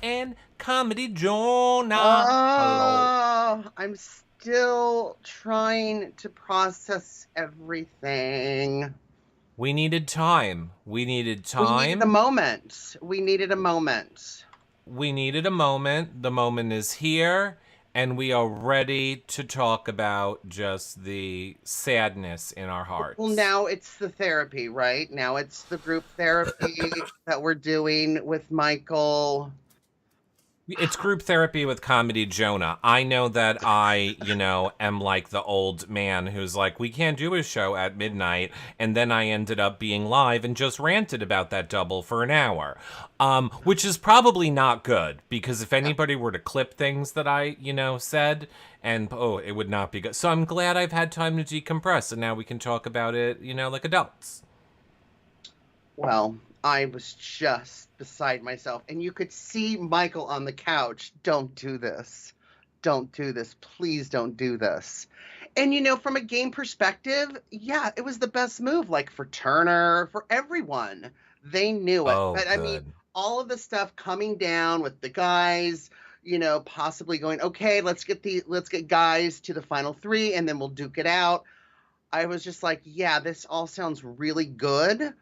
and Comedy Jonah. Hello. I'm still trying to process everything. We needed time. We needed We needed a time. moment. We needed a moment. We needed a moment. The moment is here, and we are ready to talk about just the sadness in our Well, hearts. now it's the therapy, right? Now it's the group therapy that we're doing with Michael. It's group therapy with Comedy Jonah. I know that I, am like the old man who's like, we can't do a show at midnight. And then I ended up being live and just ranted about that double for an hour. Which is probably not good because if Yeah. anybody were to clip things that I, said, and it would not be good. So I'm glad I've had time to decompress and now we can talk about it, like adults. Well, I was just beside myself, and you could see Michael on the couch. Don't do this. Don't do this. Please don't do this. And from a game perspective, yeah, it was the best move, like for Turner, for everyone. They knew it. Oh, But I mean, good. all of the stuff coming down with the guys, possibly going, okay, let's get guys to the final three and then we'll duke it out. I was just like, yeah, this all sounds really good,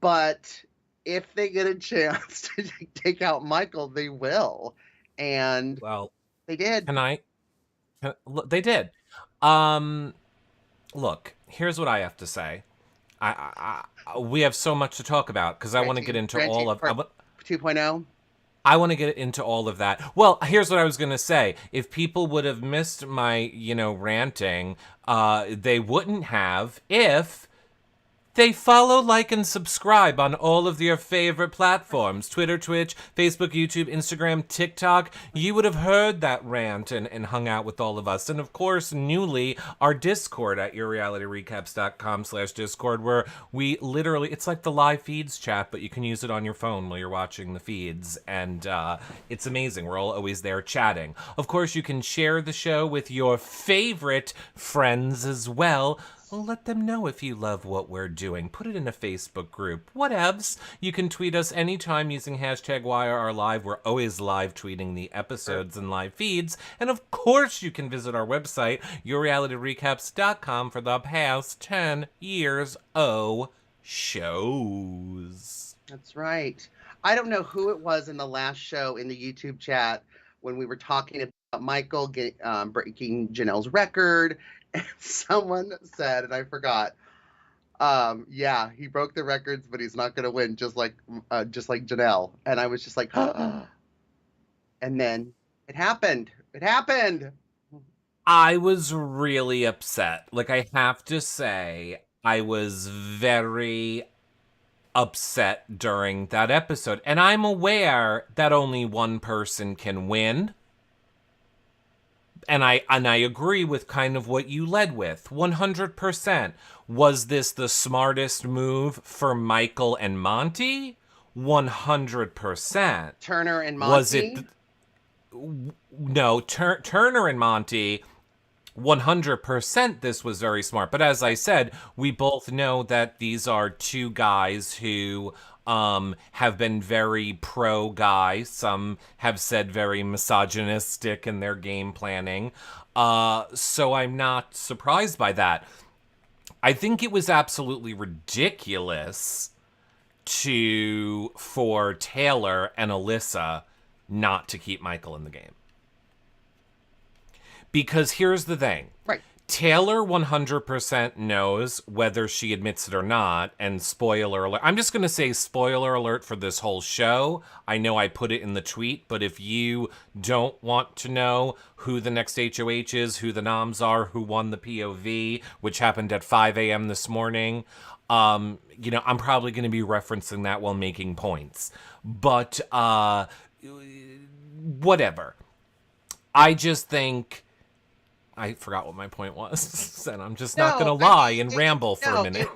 but if they get a chance to take out Michael, they will. And Well, they did. can I? They did. Um, Look, here's what I have to say. We have so much to talk about because I want to get Granting, into all granting of. part 2.0. I want to get into all of that. Well, here's what I was gonna say. If people would have missed my, ranting, they wouldn't have if they follow, like, and subscribe on all of your favorite platforms. Twitter, Twitch, Facebook, YouTube, Instagram, TikTok. You would have heard that rant and hung out with all of us. And of course, newly, our Discord at yourrealityrecaps.com/Discord, where we literally, it's like the live feeds chat, but you can use it on your phone while you're watching the feeds. And it's amazing. We're all always there chatting. Of course, you can share the show with your favorite friends as well. Well, let them know if you love what we're doing. Put it in a Facebook group. Whatevs. You can tweet us anytime using hashtag YRLive. We're always live tweeting the episodes and live feeds. And of course, you can visit our website, yourrealityrecaps.com, for the past 10 years of shows. That's right. I don't know who it was in the last show in the YouTube chat when we were talking about Michael breaking Janelle's record. And someone said, and I forgot, yeah, he broke the records, but he's not going to win, just like Janelle. And I was just like, and then it happened. It happened. I was really upset. Like, I have to say, I was very upset during that episode. And I'm aware that only one person can win. And I agree with kind of what you led with. 100%. Was this the smartest move for Michael and Monty? 100%. Turner and Was it Monty. no, Turner and Monty, 100% this was very smart. But as I said, we both know that these are two guys who have been very pro guy. Some have said very misogynistic in their game planning. So I'm not surprised by that. I think it was absolutely ridiculous for Taylor and Alyssa not to keep Michael in the game. Because here's the thing. Right. Taylor 100% knows whether she admits it or not, and spoiler alert. I'm just going to say spoiler alert for this whole show. I know I put it in the tweet, but if you don't want to know who the next HOH is, who the noms are, who won the POV, which happened at 5 a.m. this morning, I'm probably going to be referencing that while making points. But, whatever. I just think... I forgot what my point was, and I'm just not No, gonna I lie mean, and ramble for a no, minute.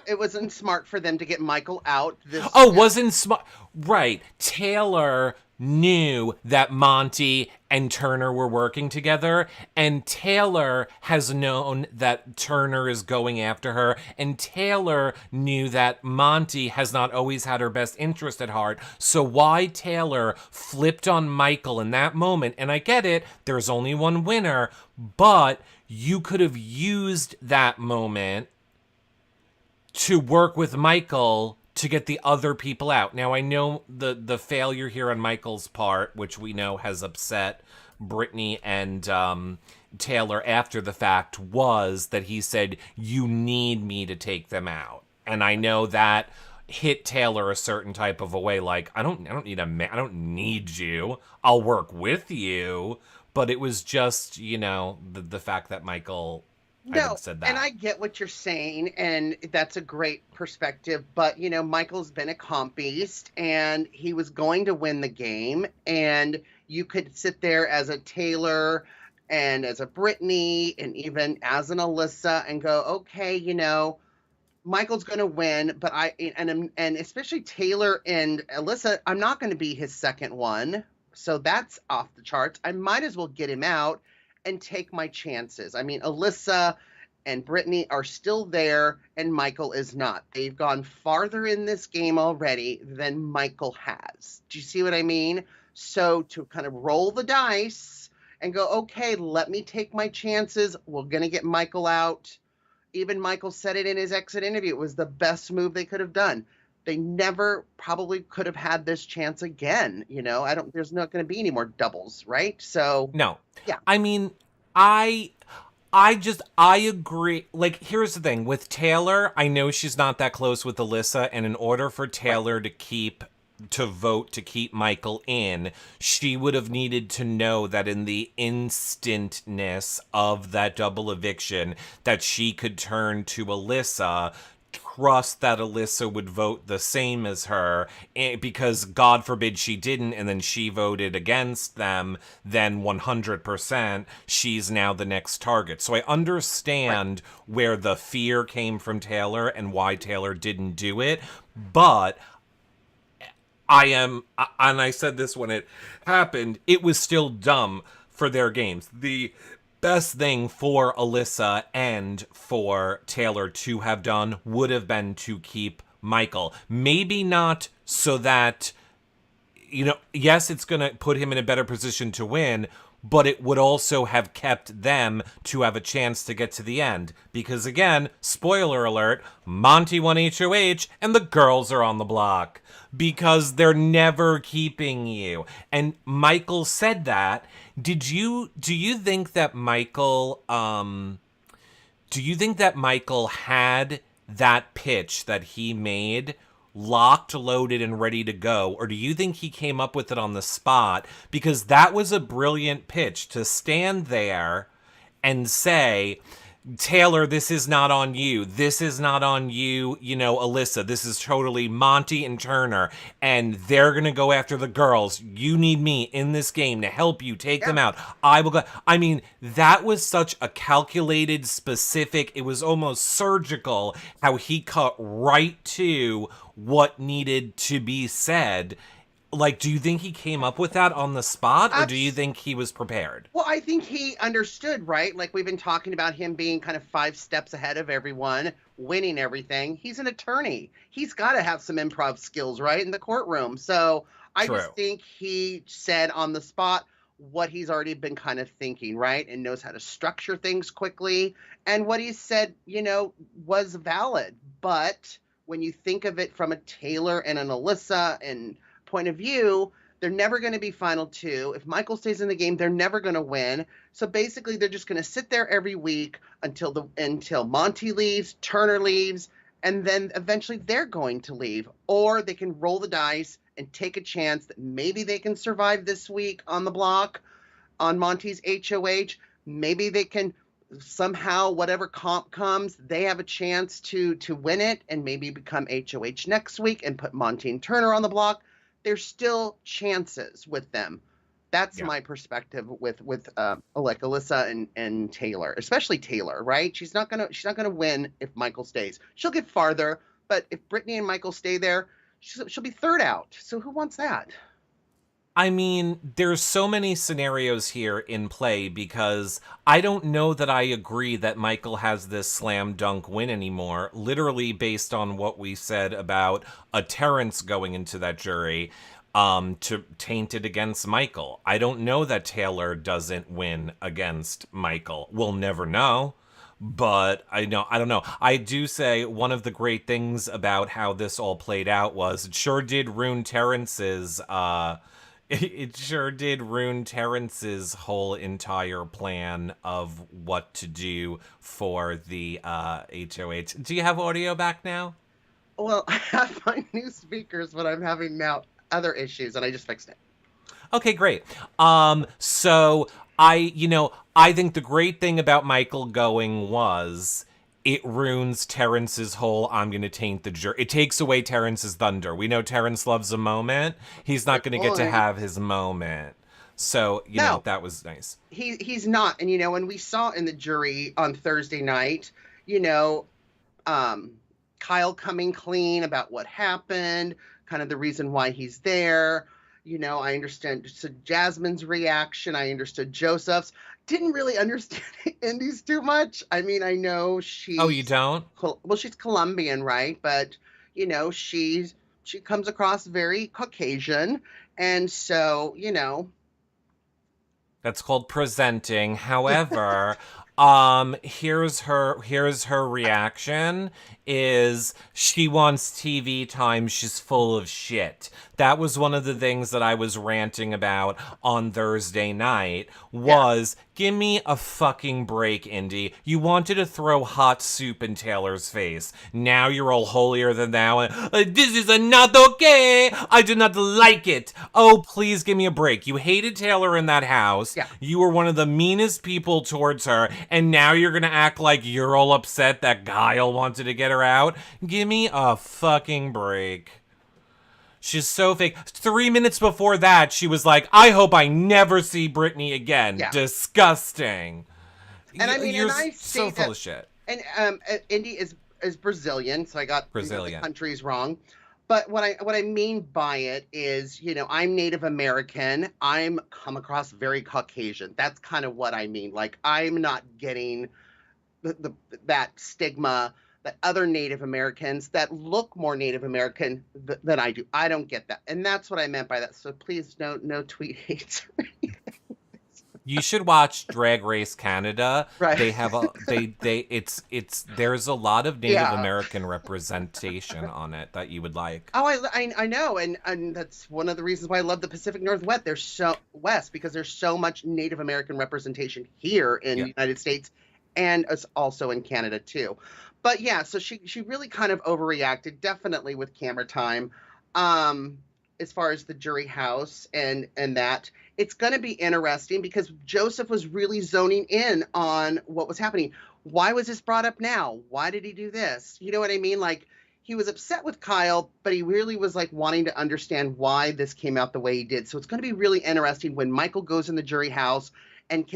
it wasn't smart for them to get Michael out this Oh, step. wasn't smart. Right. Taylor knew that Monty and Turner were working together, and Taylor has known that Turner is going after her, and Taylor knew that Monty has not always had her best interest at heart. So why Taylor flipped on Michael in that moment, and I get it, there's only one winner, but you could have used that moment to work with Michael to get the other people out. Now, I know the failure here on Michael's part, which we know has upset Brittany and Taylor after the fact, was that he said, you need me to take them out. And I know that hit Taylor a certain type of a way, like, I don't need you. I'll work with you. But it was just, the fact that Michael No, said that. and I get what you're saying, and that's a great perspective. But, Michael's been a comp beast, and he was going to win the game. And you could sit there as a Taylor and as a Brittany and even as an Alyssa and go, okay, Michael's going to win, but and especially Taylor and Alyssa, I'm not going to be his second one. So that's off the charts. I might as well get him out and take my chances. I mean, Alyssa and Brittany are still there, and Michael is not. They've gone farther in this game already than Michael has. Do you see what I mean? So to kind of roll the dice and go, okay, let me take my chances. We're going to get Michael out. Even Michael said it in his exit interview. It was the best move they could have done. They never probably could have had this chance again. There's not going to be any more doubles, right? So No. yeah. I mean, I agree. Like, here's the thing. With Taylor, I know she's not that close with Alyssa, and in order for Taylor to vote to keep Michael in, she would have needed to know that in the instantness of that double eviction that she could turn to Alyssa, trust that Alyssa would vote the same as her, because God forbid she didn't and then she voted against them, then 100% she's now the next target. So I understand where the fear came from Taylor and why Taylor didn't do it, but and I said this when it happened, it was still dumb for their games. The best thing for Alyssa and for Taylor to have done would have been to keep Michael. Maybe not so that, yes, it's going to put him in a better position to win, but it would also have kept them to have a chance to get to the end. Because again, spoiler alert, Monty won HOH and the girls are on the block. Because they're never keeping you. And Michael said that. Do you think that Michael had that pitch that he made locked, loaded, and ready to go? Or do you think he came up with it on the spot? Because that was a brilliant pitch, to stand there and say, Taylor, this is not on you. This is not on you, Alyssa. This is totally Monty and Turner. And they're going to go after the girls. You need me in this game to help you take them out. I will go. I mean, that was such a calculated, specific, it was almost surgical how he cut right to what needed to be said. Like, do you think he came up with that on the spot, or do you think he was prepared? Well, I think he understood, right? Like, we've been talking about him being kind of 5 steps ahead of everyone, winning everything. He's an attorney. He's got to have some improv skills, right, in the courtroom. So I just think he said on the spot what he's already been kind of thinking, right, and knows how to structure things quickly. And what he said, was valid. But when you think of it from a Taylor and an Alyssa and point of view, they're never going to be final 2. If Michael stays in the game, they're never going to win. So basically, they're just going to sit there every week until Monty leaves, Turner leaves, and then eventually they're going to leave. Or they can roll the dice and take a chance that maybe they can survive this week on the block on Monty's HOH. Maybe they can somehow, whatever comp comes, they have a chance to win it and maybe become HOH next week and put Monty and Turner on the block. There's still chances with them. That's my perspective with like Alyssa and Taylor, especially Taylor, right? She's not gonna win if Michael stays. She'll get farther, but if Brittany and Michael stay there, she'll be third out. So who wants that? I mean, there's so many scenarios here in play because I don't know that I agree that Michael has this slam dunk win anymore, literally based on what we said about a Terrence going into that jury to taint it against Michael. I don't know that Taylor doesn't win against Michael. We'll never know. But I don't know. I do say one of the great things about how this all played out was it sure did ruin Terrence's it sure did ruin Terrence's whole entire plan of what to do for the HOH. Do you have audio back now? Well, I have my new speakers, but I'm having now other issues, and I just fixed it. Okay, great. So I think the great thing about Michael going was it ruins Terrence's whole I'm going to taint the jury. It takes away Terrence's thunder. We know Terrence loves a moment. He's not going to get to have his moment. So, you know, that was nice. He's not. And, when we saw in the jury on Thursday night, Kyle coming clean about what happened, kind of the reason why he's there. I understand Jasmine's reaction. I understood Joseph's. Didn't really understand Indy's too much. I mean, I know she's... Oh, you don't? Well, she's Colombian, right? But, she comes across very Caucasian. And so, That's called presenting. However, here's her reaction is she wants TV time. She's full of shit. That was one of the things that I was ranting about on Thursday night was give me a fucking break, Indy. You wanted to throw hot soup in Taylor's face. Now you're all holier than thou. And, this is not okay. I do not like it. Oh, please give me a break. You hated Taylor in that house. Yeah. You were one of the meanest people towards her. And now you're going to act like you're all upset that Kyle wanted to get her out. Give me a fucking break. She's so fake. 3 minutes before that, she was like, I hope I never see Brittany again. Yeah. Disgusting. And I mean, you're and I so full of shit. And Indy is Brazilian, so I got Brazilian. The countries wrong. But what I mean by it is, I'm Native American. I'm come across very Caucasian. That's kind of what I mean. Like, I'm not getting that stigma that other Native Americans that look more Native American than I do. I don't get that. And that's what I meant by that. So please no tweet hates. You should watch Drag Race Canada. Right. They have there's a lot of Native American representation on it that you would like. Oh, I know. And that's one of the reasons why I love the Pacific Northwest. Because there's so much Native American representation here in the United States, and it's also in Canada too. But yeah, so she really kind of overreacted, definitely with camera time, as far as the jury house and that. It's going to be interesting because Joseph was really zoning in on what was happening. Why was this brought up now? Why did he do this? You know what I mean? Like, he was upset with Kyle, but he really was like wanting to understand why this came out the way he did. So it's going to be really interesting when Michael goes in the jury house and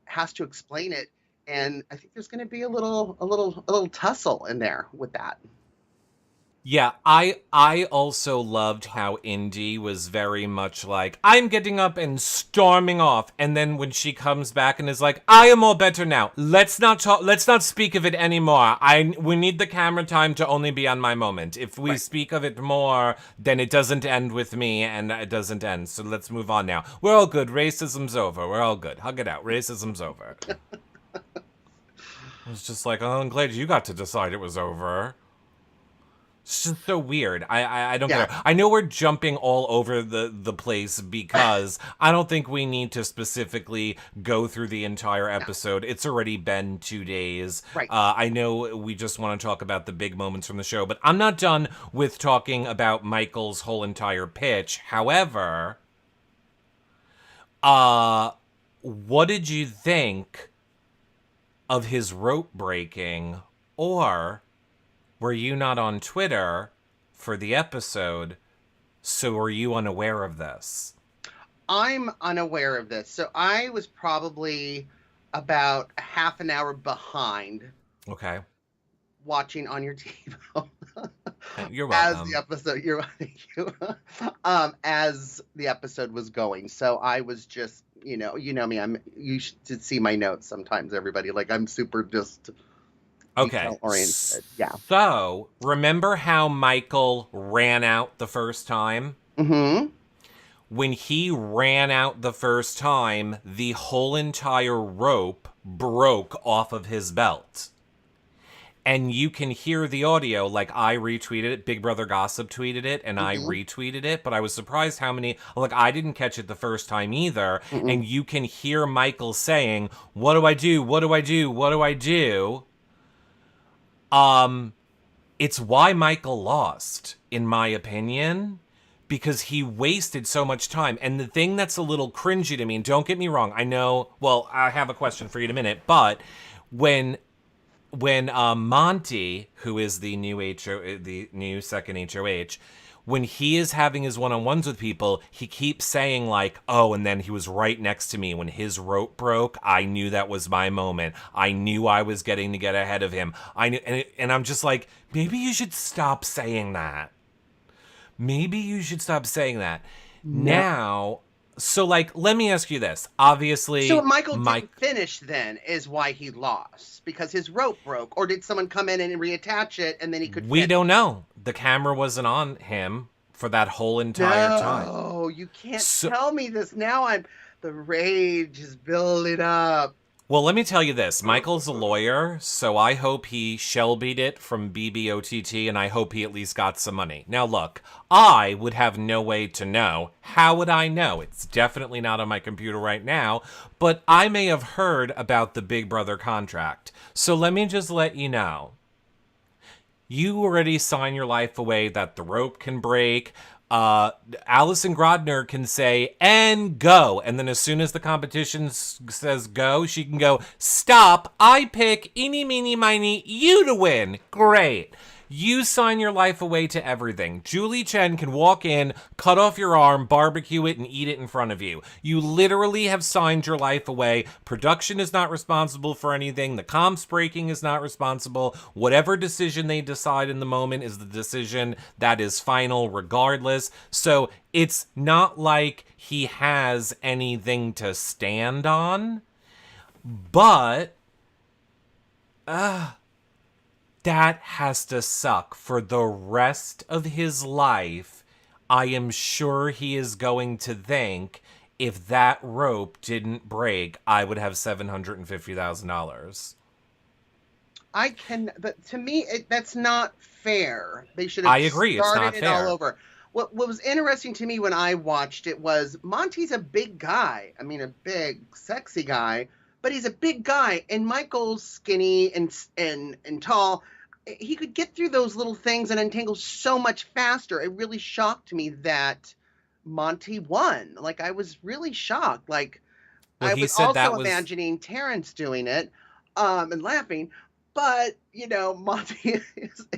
has to explain it. And I think there's going to be a little tussle in there with that. Yeah, I also loved how Indy was very much like, I'm getting up and storming off. And then when she comes back and is like, I am all better now. Let's not speak of it anymore. We need the camera time to only be on my moment. If we speak of it more, then it doesn't end with me and it doesn't end. So let's move on now. We're all good. Racism's over. We're all good. Hug it out. Racism's over. I was just like, oh, I'm glad you got to decide it was over. It's just so weird. I don't care. I know we're jumping all over the place because I don't think we need to specifically go through the entire episode. It's already been 2 days. Right. I know we just want to talk about the big moments from the show, but I'm not done with talking about Michael's whole entire pitch. However, what did you think of his rope breaking, or were you not on Twitter for the episode, so were you unaware of this? I'm unaware of this. So I was probably about a half an hour behind. Okay. Watching on your TiVo. You're as the welcome. episode as the episode was going. So I was just, you know me, you should see my notes sometimes, everybody. Like, I'm super just Okay. detail oriented. Yeah. So, remember how Michael ran out the first time? Mm-hmm. When he ran out the first time, the whole entire rope broke off of his belt. And you can hear the audio, like I retweeted it, Big Brother Gossip tweeted it, and I Mm-hmm. retweeted it, but I was surprised how many, like I didn't catch it the first time either, Mm-mm. and you can hear Michael saying, "What do I do? What do I do? What do I do?" It's why Michael lost, in my opinion, because he wasted so much time. And the thing that's a little cringy to me, and don't get me wrong, I know, well, I have a question for you in a minute, but when Monty, who is the new second HOH, when he is having his one-on-ones with people, he keeps saying like, "Oh, and then he was right next to me when his rope broke. I knew that was my moment. I knew I was getting to get ahead of him. I knew," and I'm just like, maybe you should stop saying that. Maybe you should stop saying that. No. Now, so like, let me ask you this. So Obviously, Michael didn't finish then is why he lost, because his rope broke, or did someone come in and reattach it and then he could we finish? don't know. The camera wasn't on him for that whole entire time. No, you can't So, tell me this. Now the rage is building up. well, let me tell you this. Michael's a lawyer, so I hope he Shelby'd it from BBOTT, and I hope he at least got some money. Now, look, I would have no way to know. How would I know? It's definitely not on my computer right now, but I may have heard about the Big Brother contract. So let me just let you know. You already sign your life away that the rope can break. Alison Grodner can say, "and go." And then as soon as the competition says go, she can go, "Stop. I pick eeny, meeny, miny, you to win." Great. You sign your life away to everything. Julie Chen can walk in, cut off your arm, barbecue it, and eat it in front of you. You literally have signed your life away. Production is not responsible for anything. The comps breaking is not responsible. Whatever decision they decide in the moment is the decision that is final regardless. So it's not like he has anything to stand on. But that has to suck for the rest of his life. I am sure he is going to think, if that rope didn't break, I would have $750,000. But to me, that's not fair. They should I have agree, it's not started it all fair. over. What was interesting to me when I watched it was Monty's a big guy. I mean, a big, sexy guy, but he's a big guy, and Michael's skinny and tall. He could get through those little things and untangle so much faster. It really shocked me that Monty won. Like, I was really shocked. Like, Well, I he was said that also was. imagining Terrence doing it, and laughing. But, Monty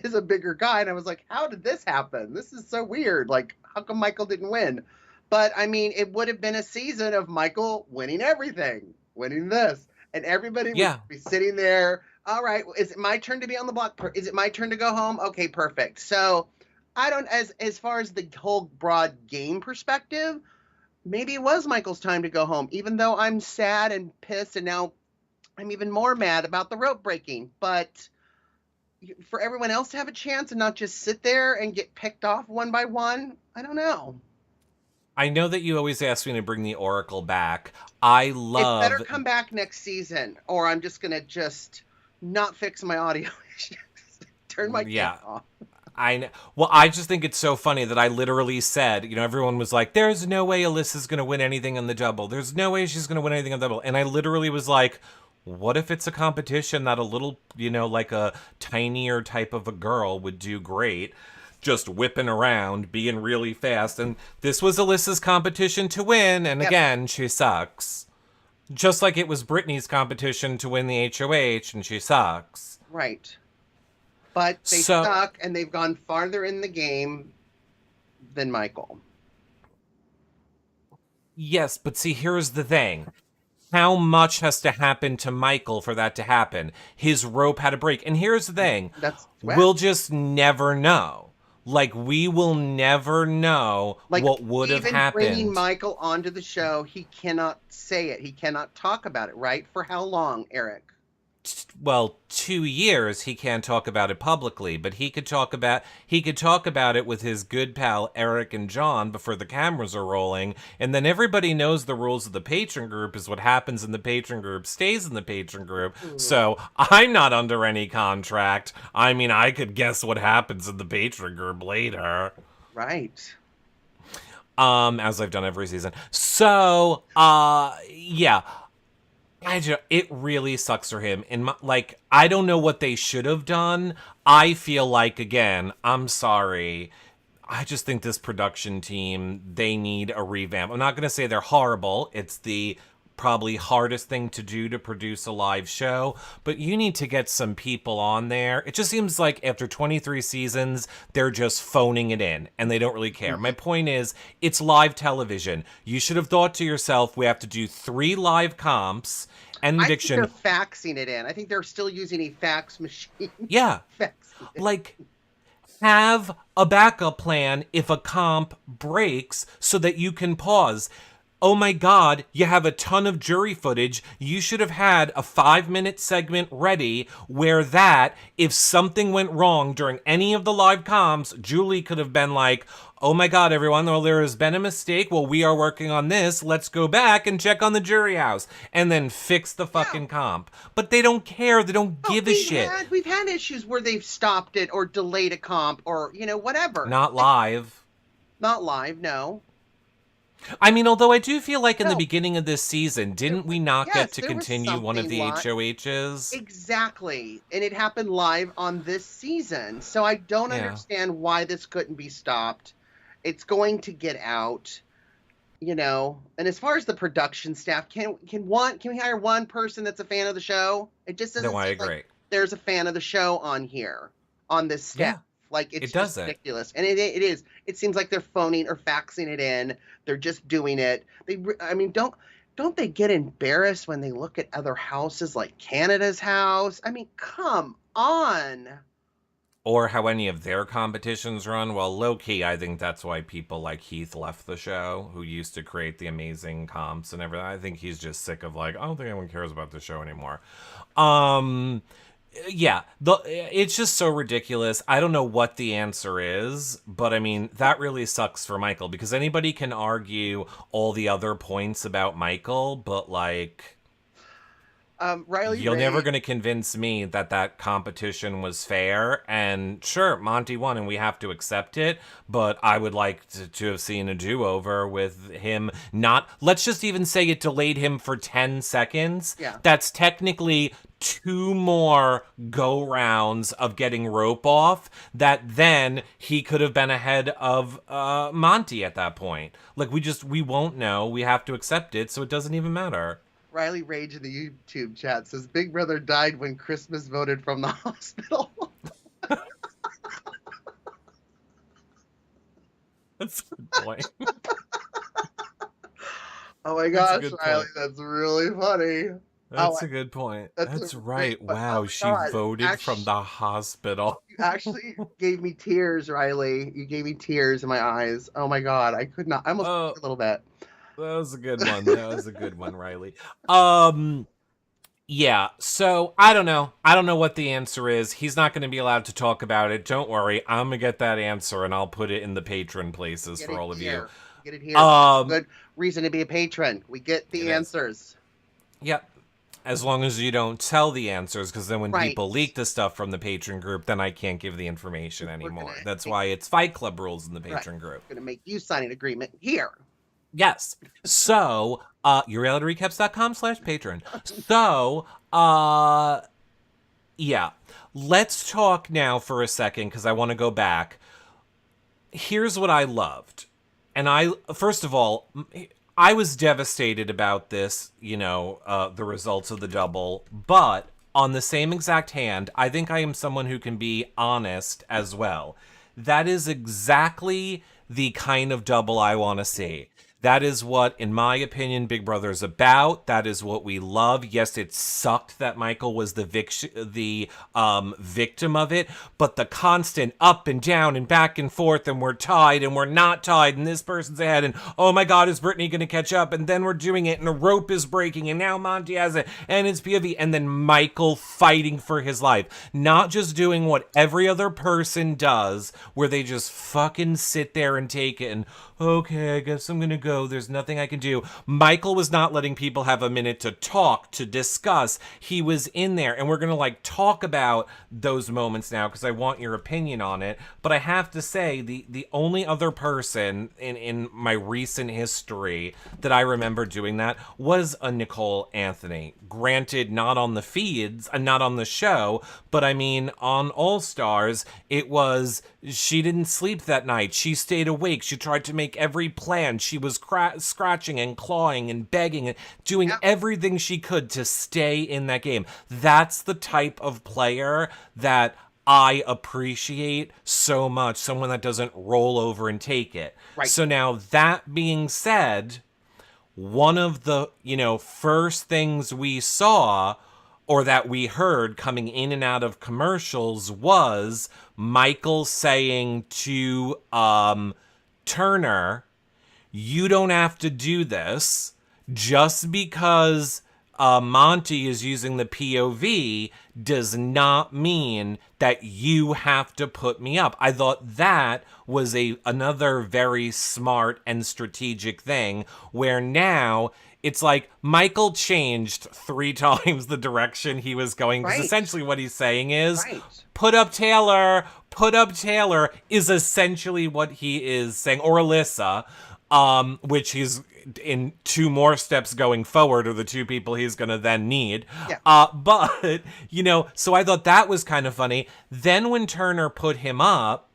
is a bigger guy, and I was like, how did this happen? This is so weird. Like, how come Michael didn't win? But, I mean, it would have been a season of Michael winning everything, winning this. And everybody would Yeah. be sitting there. All right, is it my turn to be on the block? Is it my turn to go home? Okay, perfect. So I don't, as far as the whole broad game perspective, maybe it was Michael's time to go home, even though I'm sad and pissed, and now I'm even more mad about the rope breaking. But for everyone else to have a chance and not just sit there and get picked off one by one, I don't know. I know that you always ask me to bring the Oracle back. I love. It better come back next season, or I'm just gonna not fix my audio issues. Turn my camera off. Well, I just think it's so funny that I literally said, everyone was like, "There's no way Alyssa's going to win anything on the double. There's no way she's going to win anything on the double." And I literally was like, what if it's a competition that a little, like a tinier type of a girl would do great, just whipping around, being really fast. And this was Alyssa's competition to win. And again, she sucks. Just like it was Brittany's competition to win the HOH, and she sucks. Right. But they suck, and they've gone farther in the game than Michael. Yes, but see, here's the thing. How much has to happen to Michael for that to happen? His rope had to break. And here's the thing. We'll just never know. Like, we will never know Like, what would have even bringing happened. Michael onto the show, he cannot say it. He cannot talk about it, right? For how long, Eric? Well, 2 years he can't talk about it publicly, but he could talk about it with his good pal Eric and John before the cameras are rolling, and then everybody knows the rules of the patron group is what happens in the patron group stays in the patron group. So I'm not under any contract. I mean, I could guess what happens in the patron group later. Right. As I've done every season. So, yeah. It really sucks for him. Like, I don't know what they should have done. I feel like, again, I'm sorry. I just think this production team, they need a revamp. I'm not going to say they're horrible. It's the probably hardest thing to do to produce a live show, but you need to get some people on there. It just seems like after 23 seasons, they're just phoning it in and they don't really care. My point is, it's live television. You should have thought to yourself, we have to do 3 live comps and Eviction. I think they're faxing it in. I think they're still using a fax machine. Yeah. Like, have a backup plan if a comp breaks so that you can pause. Oh my God, you have a ton of jury footage. You should have had a 5-minute segment ready where if something went wrong during any of the live comms, Julie could have been like, oh my God, everyone, well, there has been a mistake. Well, we are working on this. Let's go back and check on the jury house and then fix the fucking comp. But they don't care. They don't give a shit. We've had issues where they've stopped it or delayed a comp or, whatever. Not live. Not live, no. I mean, although I do feel like in the beginning of this season, didn't we not get to continue one of the HOHs? Exactly. And it happened live on this season. So I don't understand why this couldn't be stopped. It's going to get out, And as far as the production staff, can we hire one person that's a fan of the show? It just doesn't seem like there's a fan of the show on here, on this staff. Yeah. Like, it's just ridiculous. And it is. It seems like they're phoning or faxing it in. They're just doing it. Don't they get embarrassed when they look at other houses like Canada's house? I mean, come on. Or how any of their competitions run. Well, low-key, I think that's why people like Heath left the show, who used to create the amazing comps and everything. I think he's just sick of I don't think anyone cares about the show anymore. Yeah, it's just so ridiculous. I don't know what the answer is, but I mean, that really sucks for Michael, because anybody can argue all the other points about Michael, but Riley you're Ray, never going to convince me that competition was fair. And sure, Monty won and we have to accept it, but I would like to have seen a do-over with him let's just even say it delayed him for 10 seconds. Yeah. That's technically 2 more go-rounds of getting rope off that then he could have been ahead of Monty at that point. We won't know. We have to accept it, so it doesn't even matter. Riley Rage in the YouTube chat says Big Brother died when Christmas voted from the hospital. That's a good point. Oh my gosh, Riley, that's really funny. That's a good point. That's right. Wow, she voted from the hospital. You actually gave me tears, Riley. You gave me tears in my eyes. Oh my God, I could not. I almost a little bit. That was a good one. Riley. Yeah, so I don't know. I don't know what the answer is. He's not going to be allowed to talk about it. Don't worry. I'm going to get that answer and I'll put it in the patron places for all of you. Get it here. Good reason to be a patron. We get the answers. Yep. As long as you don't tell the answers, because then when people leak the stuff from the patron group, then I can't give the information anymore. That's why it's Fight Club rules in the patron group. I'm going to make you sign an agreement here. Yes. So, yourrealityrecaps.com/patron. So, yeah. Let's talk now for a second, because I want to go back. Here's what I loved. And first of all, I was devastated about this, the results of the double. But on the same exact hand, I think I am someone who can be honest as well. That is exactly the kind of double I want to see. That is what, in my opinion, Big Brother's about. That is what we love. Yes, it sucked that Michael was the victim of it, but the constant up and down and back and forth, and we're tied and we're not tied, and this person's ahead, and oh my God, is Brittany going to catch up? And then we're doing it, and a rope is breaking, and now Monty has it, and it's POV, and then Michael fighting for his life, not just doing what every other person does, where they just fucking sit there and take it, and okay, I guess I'm gonna go. There's nothing I can do. Michael was not letting people have a minute to talk, to discuss. He was in there, and we're gonna talk about those moments now because I want your opinion on it. But I have to say, the only other person in my recent history that I remember doing that was a Nicole Anthony. Granted, not on the feeds, not on the show, but I mean on All Stars, it was she didn't sleep that night. She stayed awake. She tried to make every plan. She was scratching and clawing and begging and doing everything she could to stay in that game. That's the type of player that I appreciate so much. Someone that doesn't roll over and take it. Right. So now, that being said, one of the, first things we saw or that we heard coming in and out of commercials was Michael saying to Turner, you don't have to do this. Just because Monty is using the POV does not mean that you have to put me up. I thought that was another very smart and strategic thing, where now it's like Michael changed 3 times the direction he was going. Because essentially what he's saying is, put up Taylor is essentially what he is saying. Or Alyssa, which he's in 2 more steps going forward, are the 2 people he's going to then need. Yeah. But, so I thought that was kind of funny. Then when Turner put him up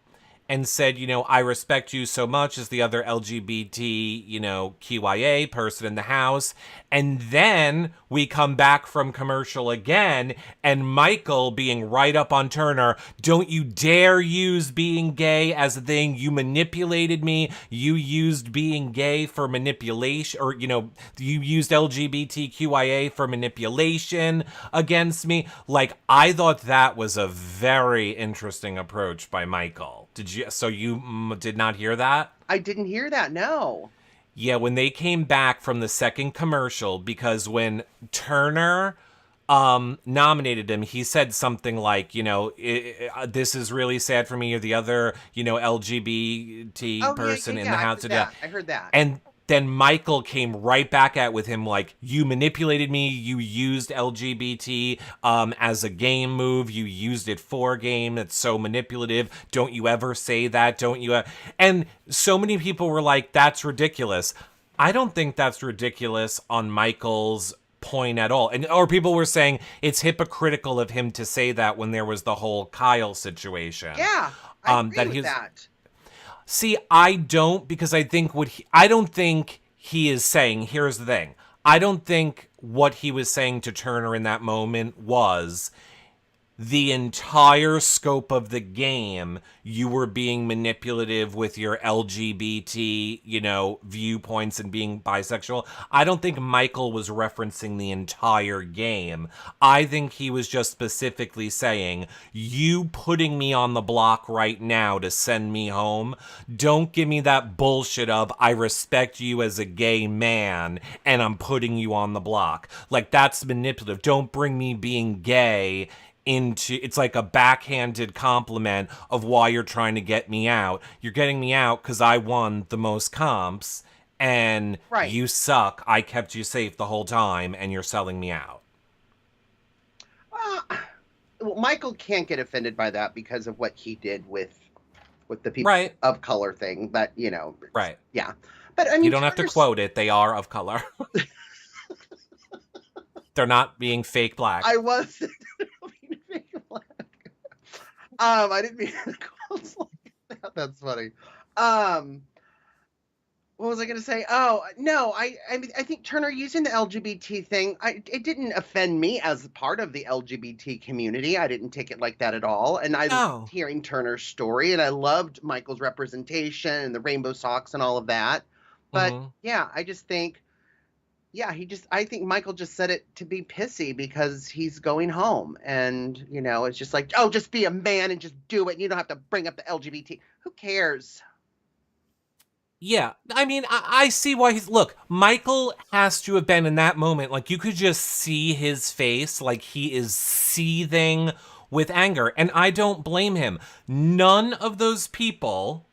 and said, I respect you so much as the other LGBT, QIA person in the house. And then we come back from commercial again, and Michael being right up on Turner, don't you dare use being gay as a thing. You manipulated me. You used being gay for manipulation, or, you used LGBTQIA for manipulation against me. I thought that was a very interesting approach by Michael. So you did not hear that? I didn't hear that, no. Yeah, when they came back from the second commercial, because when Turner nominated him, he said something like, this is really sad for me. You're the other, LGBT person in the house. I heard that. And then Michael came right back at with him like, you manipulated me, you used LGBT as a game move, you used it for a game, it's so manipulative, don't you ever say that, don't you? And so many people were like, that's ridiculous. I don't think that's ridiculous on Michael's point at all. Or people were saying it's hypocritical of him to say that when there was the whole Kyle situation. Yeah, I agree with that. See, I don't, because I don't think he is saying, here's the thing. I don't think what he was saying to Turner in that moment was the entire scope of the game, you were being manipulative with your LGBT, viewpoints and being bisexual. I don't think Michael was referencing the entire game. I think he was just specifically saying, you putting me on the block right now to send me home, don't give me that bullshit of, I respect you as a gay man and I'm putting you on the block. That's manipulative. Don't bring me being gay into, it's like a backhanded compliment of why you're trying to get me out. You're getting me out because I won the most comps and you suck. I kept you safe the whole time and you're selling me out. Well, Michael can't get offended by that because of what he did with the people of color thing. But right? Yeah, but I mean, you don't have to quote it. They are of color. They're not being fake black. I was being fake black. I didn't mean to call it like that. That's funny. What was I going to say? Oh, no, I mean, I think Turner using the LGBT thing, it didn't offend me as part of the LGBT community. I didn't take it like that at all. And I loved hearing Turner's story, and I loved Michael's representation and the rainbow socks and all of that. But Hmm. yeah, I just think, I think Michael just said it to be pissy because he's going home. And, it's just like, oh, just be a man and just do it. You don't have to bring up the LGBT. Who cares? Yeah, I mean, I see why he's. Look, Michael has to have been in that moment. Like, you could just see his face, like he is seething with anger. And I don't blame him. None of those people,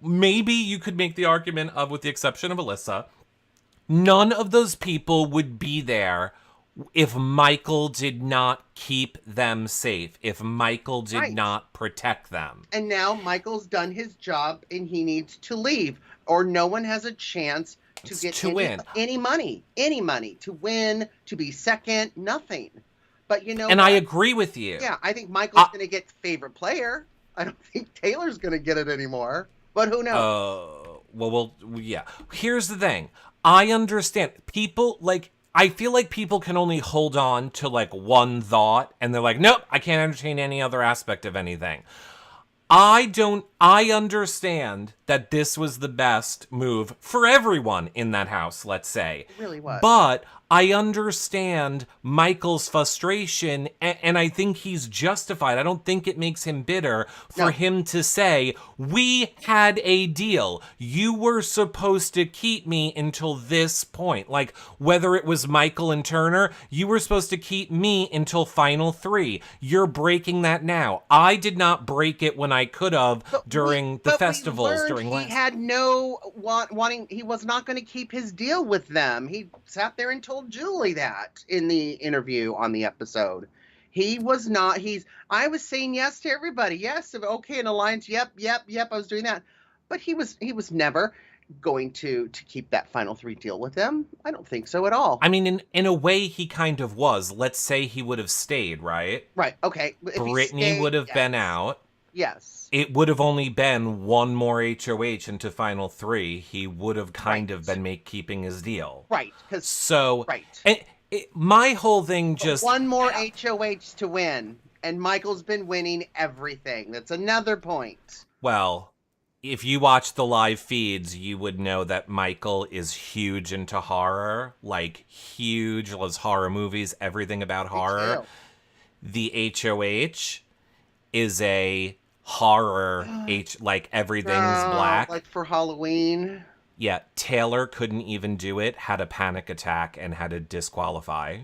maybe you could make the argument of, with the exception of Alyssa, none of those people would be there if Michael did not keep them safe, if Michael did Right. not protect them. And now Michael's done his job and he needs to leave, or no one has a chance to It's get to win. any money to win, to be second, nothing. But you know And I what? agree with you. Yeah, I think Michael's going to get favorite player. I don't think Taylor's going to get it anymore. But who knows? Well, yeah. Here's the thing. I understand. People, like, I feel like people can only hold on to, like, one thought, and they're like, nope, I can't entertain any other aspect of anything. I understand that this was the best move for everyone in that house, let's say. It really was. But I understand Michael's frustration, and I think he's justified. I don't think it makes him bitter for him to say, we had a deal. You were supposed to keep me until this point. Like, whether it was Michael and Turner, you were supposed to keep me until final 3. You're breaking that now. I did not break it when I could have during the festivals. He had no wanting. He was not going to keep his deal with them. He sat there and told Julie that in the interview on the episode. He was not. I was saying yes to everybody. Yes, okay, an alliance. Yep. I was doing that, but he was never going to keep that final 3 deal with them. I don't think so at all. I mean, in a way, he kind of was. Let's say he would have stayed, right? Right. Okay. Brittany would have been out. Yes. It would have only been one more HOH into final 3. He would have kind of been keeping his deal. Right. My whole thing just... One more HOH to win, and Michael's been winning everything. That's another point. Well, if you watch the live feeds, you would know that Michael is huge into horror. Like, huge. Loves horror movies, everything about horror. The HOH is a horror like everything's black. Like for Halloween. Yeah, Taylor couldn't even do it, had a panic attack, and had to disqualify.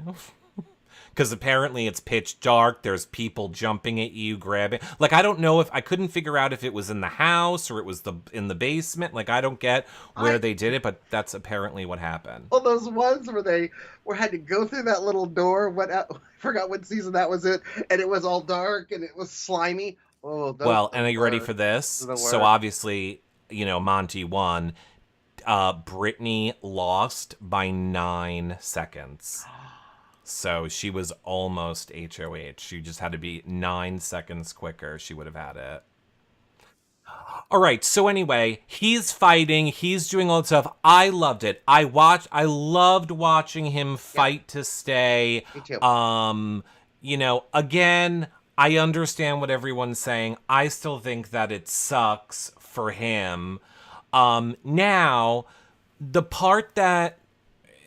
Because apparently it's pitch dark, there's people jumping at you, grabbing... Like, I don't know I couldn't figure out if it was in the house or it was in the basement. Like, I don't get where they did it, but that's apparently what happened. Well, those ones where they had to go through that little door, I forgot what season that was it, and it was all dark and it was slimy. Oh, well, and are you ready for this? So obviously, Monty won. Brittany lost by 9 seconds. So she was almost HOH. She just had to be 9 seconds quicker. She would have had it. All right. So anyway, he's fighting. He's doing all that stuff. I loved it. I loved watching him fight to stay. Me too. Again, I understand what everyone's saying. I still think that it sucks for him. Now, the part that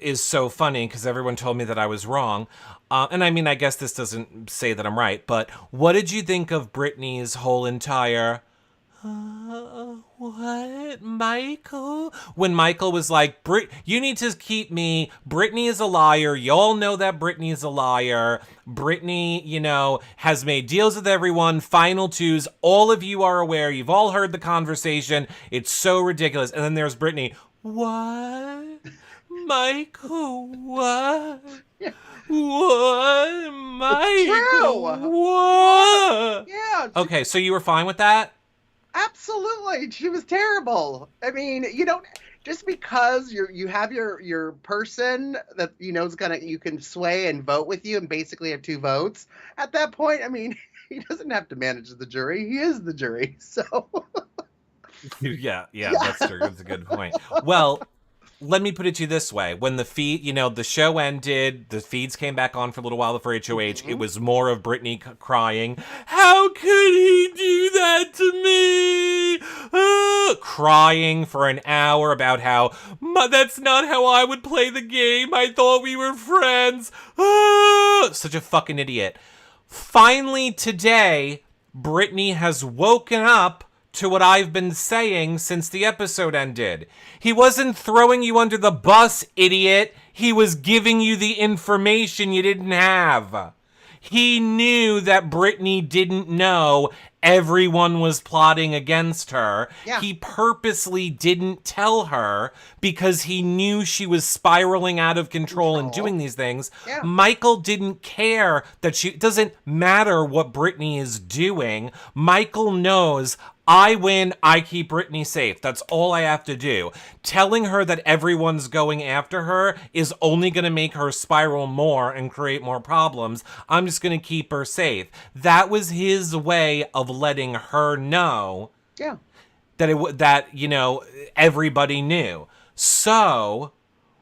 is so funny, because everyone told me that I was wrong, and I mean, I guess this doesn't say that I'm right, but what did you think of Brittany's whole entire... what, Michael? When Michael was like, you need to keep me. Brittany is a liar. Y'all know that Brittany is a liar. Brittany, has made deals with everyone. Final 2s. All of you are aware. You've all heard the conversation. It's so ridiculous. And then there's Brittany. What? Michael, what? What? Michael, what? Yeah. Okay, so you were fine with that? Absolutely. She was terrible. I mean, just because you have your person that is you can sway and vote with you and basically have 2 votes. At that point, I mean, he doesn't have to manage the jury. He is the jury. So yeah, that's true. That's a good point. Well, let me put it to you this way. When the the show ended, the feeds came back on for a little while for HOH. It was more of Brittany crying, "How could he do that to me?" Crying for an hour about how, that's not how I would play the game. I thought we were friends. Such a fucking idiot. Finally today, Brittany has woken up to what I've been saying since the episode ended. He wasn't throwing you under the bus, idiot. He was giving you the information you didn't have. He knew that Brittany didn't know everyone was plotting against her. Yeah. He purposely didn't tell her because he knew she was spiraling out of control and doing these things. Yeah. Michael didn't care that it doesn't matter what Brittany is doing. Michael knows, I win, I keep Brittany safe. That's all I have to do. Telling her that everyone's going after her is only going to make her spiral more and create more problems. I'm just going to keep her safe. That was his way of letting her know that everybody knew. So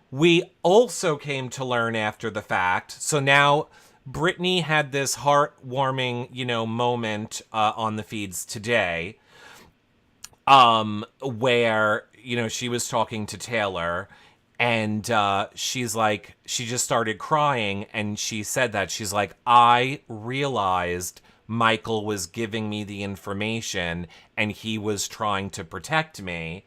we also came to learn after the fact. So now Brittany had this heartwarming, moment on the feeds today. Where, she was talking to Taylor and, she just started crying and she said that she's like, I realized Michael was giving me the information and he was trying to protect me.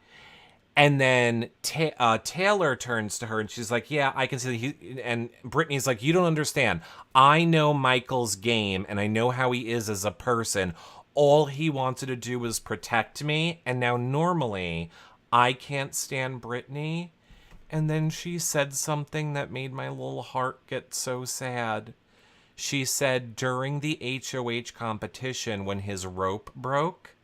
And then Taylor turns to her and she's like, yeah, I can see that and Brittany's like, you don't understand. I know Michael's game and I know how he is as a person. All he wanted to do was protect me, and now normally I can't stand Brittany. And then she said something that made my little heart get so sad. She said during the HOH competition when his rope broke,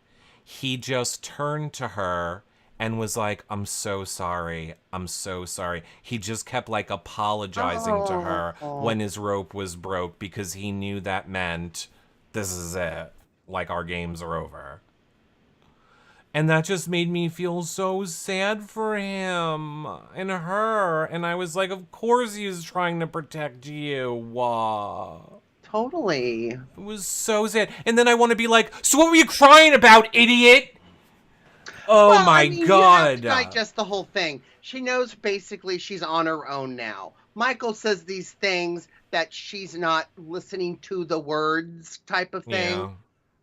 he just turned to her and was like, I'm so sorry. I'm so sorry. He just kept apologizing to her when his rope was broke because he knew that meant this is it. Our games are over. And that just made me feel so sad for him and her. And I was like, of course he was trying to protect you. Wow. Totally. It was so sad. And then I want to be like, so what were you crying about, idiot? Oh my God. You have to digest the whole thing. She knows basically she's on her own now. Michael says these things that she's not listening to the words type of thing.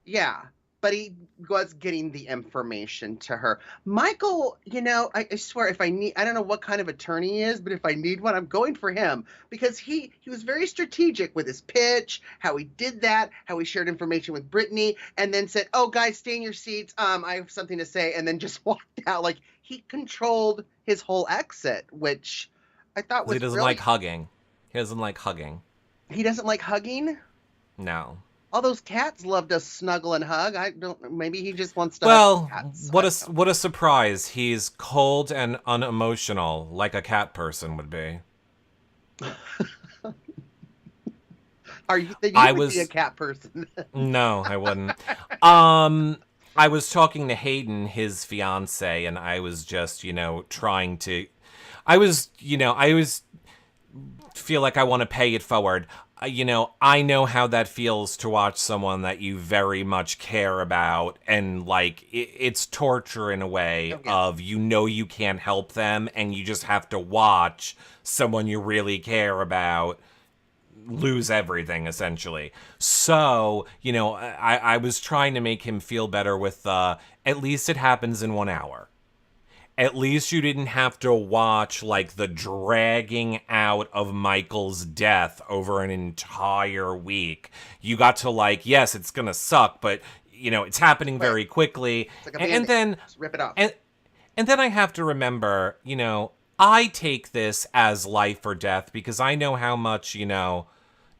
Yeah, but he was getting the information to her. Michael, I swear, if I don't know what kind of attorney he is, but if I need one, I'm going for him because he was very strategic with his pitch, how he did that, how he shared information with Brittany, and then said, oh, guys, stay in your seats. I have something to say, and then just walked out. He controlled his whole exit, which I thought was He doesn't like hugging. He doesn't like hugging. He doesn't like hugging? No. All those cats love to snuggle and hug. Maybe he just wants to. Well, hug cats. what a surprise! He's cold and unemotional, like a cat person would be. Are you? You would be a cat person. No, I wouldn't. I was talking to Hayden, his fiance, and I was just, trying to. I always feel like I want to pay it forward. I know how that feels to watch someone that you very much care about, and it's torture in a way of you can't help them, and you just have to watch someone you really care about lose everything, essentially. So, I was trying to make him feel better with at least it happens in 1 hour. At least you didn't have to watch, the dragging out of Michael's death over an entire week. You got to, yes, it's gonna suck, but, it's happening very quickly. And then... Just rip it off. And then I have to remember, I take this as life or death because I know how much,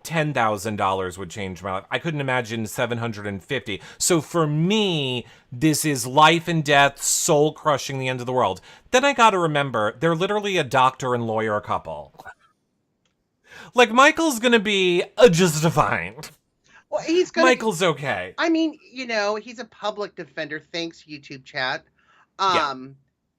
$10,000 would change my life. I couldn't imagine $750. So for me, this is life and death, soul crushing the end of the world. Then I gotta remember, they're literally a doctor and lawyer couple. Michael's gonna be just fine. Well, Michael's okay. I mean, he's a public defender. Thanks, YouTube chat.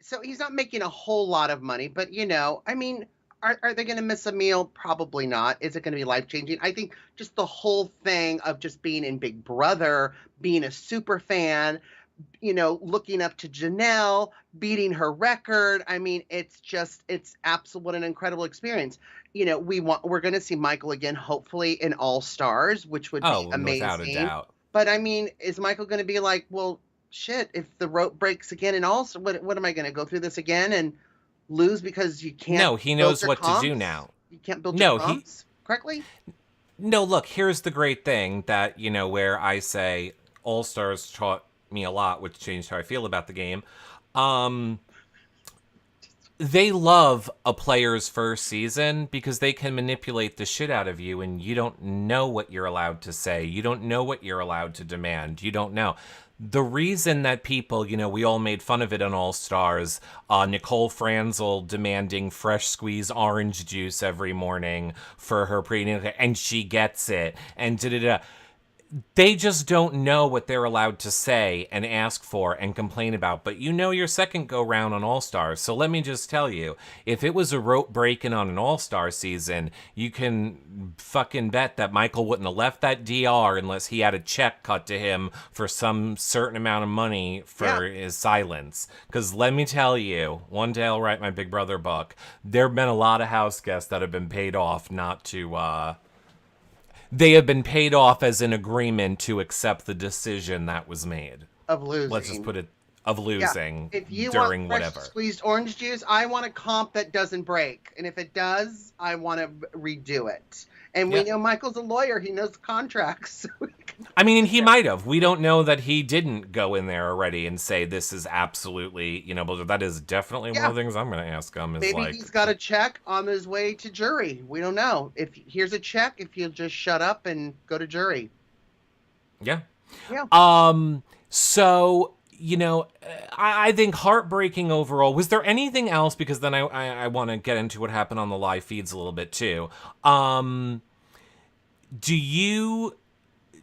So he's not making a whole lot of money, but I mean, are they going to miss a meal? Probably not. Is it going to be life changing? I think just the whole thing of just being in Big Brother, being a super fan, looking up to Janelle, beating her record. I mean, it's absolute what an incredible experience. We're going to see Michael again, hopefully in All Stars, which would be Oh, without a amazing. doubt. But I mean, is Michael going to be like, well, shit, if the rope breaks again and all, what am I going to go through this again and lose because you can't No, he build knows your what to do comps? now. You can't build your No, comps correctly? no, look, here's the great thing that, where I say All Stars taught me a lot, which changed how I feel about the game. They love a player's first season because they can manipulate the shit out of you and you don't know what you're allowed to say. You don't know what you're allowed to demand. You don't know. The reason that people, we all made fun of it on All Stars, Nicole Franzel demanding fresh squeezed orange juice every morning for her prenatal, and she gets it, and da-da-da. They just don't know what they're allowed to say and ask for and complain about. But your second go round on All Stars. So let me just tell you, if it was a rope breaking on an All Star season, you can fucking bet that Michael wouldn't have left that DR unless he had a check cut to him for some certain amount of money for his silence. Because let me tell you, one day I'll write my Big Brother book. There have been a lot of house guests that have been paid off not to, they have been paid off as an agreement to accept the decision that was made. Of losing. Let's just put it, of losing If you during want fresh whatever. squeezed orange juice, I want a comp that doesn't break. And if it does, I want to redo it. And we know Michael's a lawyer. He knows the contracts. I mean, he might have. We don't know that he didn't go in there already and say this is absolutely, but that is definitely one of the things I'm going to ask him. Is Maybe he's got a check on his way to jury. We don't know. Here's a check, if you'll just shut up and go to jury. Yeah. Yeah. So, I think heartbreaking overall. Was there anything else? Because then I want to get into what happened on the live feeds a little bit too.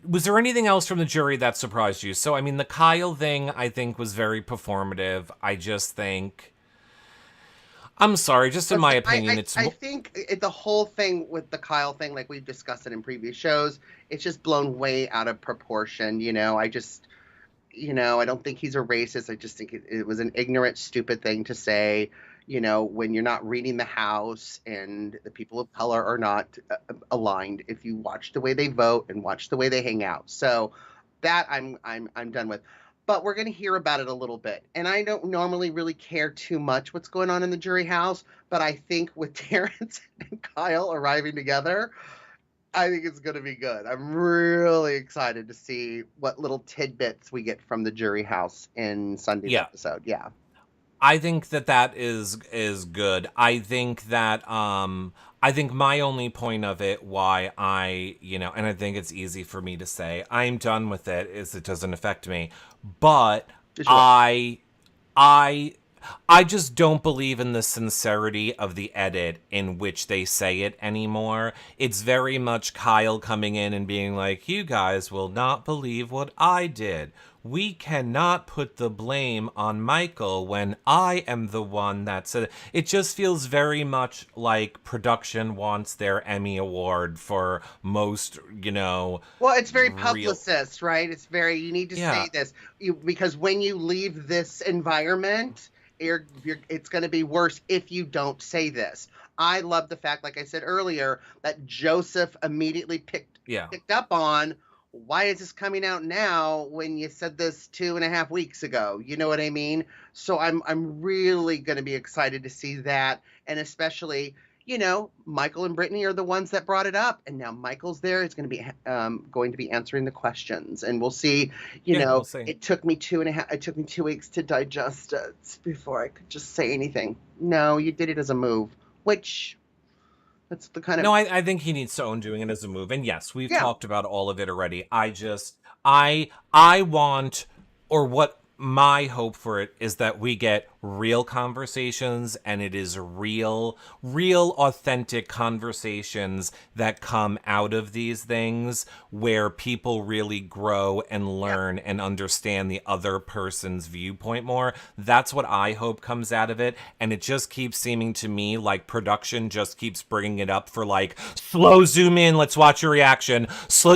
Was there anything else from the jury that surprised you? So, I mean, the Kyle thing, I think, was very performative. I just think... I'm sorry, just in my opinion, I think the whole thing with the Kyle thing, like we've discussed it in previous shows, it's just blown way out of proportion. I don't think he's a racist. I just think it was an ignorant, stupid thing to say, when you're not reading the house and the people of color are not aligned. If you watch the way they vote and watch the way they hang out. So that I'm done with. But we're going to hear about it a little bit. And I don't normally really care too much what's going on in the jury house, but I think with Terrence and Kyle arriving together, I think it's going to be good. I'm really excited to see what little tidbits we get from the jury house in Sunday's episode. Yeah. I think that is good. I think that I think my only point of it, why I, and I think it's easy for me to say, I'm done with it, is it doesn't affect me. But I just don't believe in the sincerity of the edit in which they say it anymore. It's very much Kyle coming in and being like, you guys will not believe what I did. We cannot put the blame on Michael when I am the one that said it. It just feels very much like production wants their Emmy Award for most, Well, it's very publicist, right? It's very, you need to say this. Because when you leave this environment, it's going to be worse if you don't say this. I love the fact, like I said earlier, that Joseph immediately picked up on, why is this coming out now when you said this 2.5 weeks ago? You know what I mean? So I'm really going to be excited to see that. And especially, Michael and Brittany are the ones that brought it up. And now Michael's there. It's going to be answering the questions. And we'll see, we'll see. It took me 2 weeks to digest it before I could just say anything. No, you did it as a move, which... That's the kind of... No, I think he needs to own doing it as a move. And yes, we've talked about all of it already. I want, or what my hope for it is that we get real conversations, and it is real authentic conversations that come out of these things where people really grow and learn and understand the other person's viewpoint more. That's what I hope comes out of it. And it just keeps seeming to me like production just keeps bringing it up for like, slow zoom in, let's watch your reaction.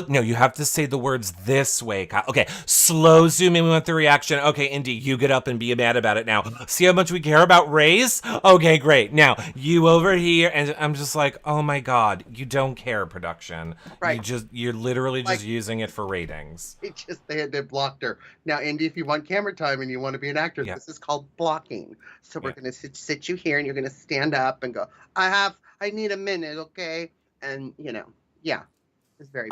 No, you have to say the words this way. Okay, slow zoom in, we want the reaction. Okay, Indy, you get up and be mad about it now. See how much we care about Rays? Okay, great. Now, you over here, and I'm just like, oh my God, you don't care, production. Right. You're literally just using it for ratings. They blocked her. Now, Indy, if you want camera time and you want to be an actor, this is called blocking. So we're going to sit you here and you're going to stand up and go, I need a minute, okay? And, it's very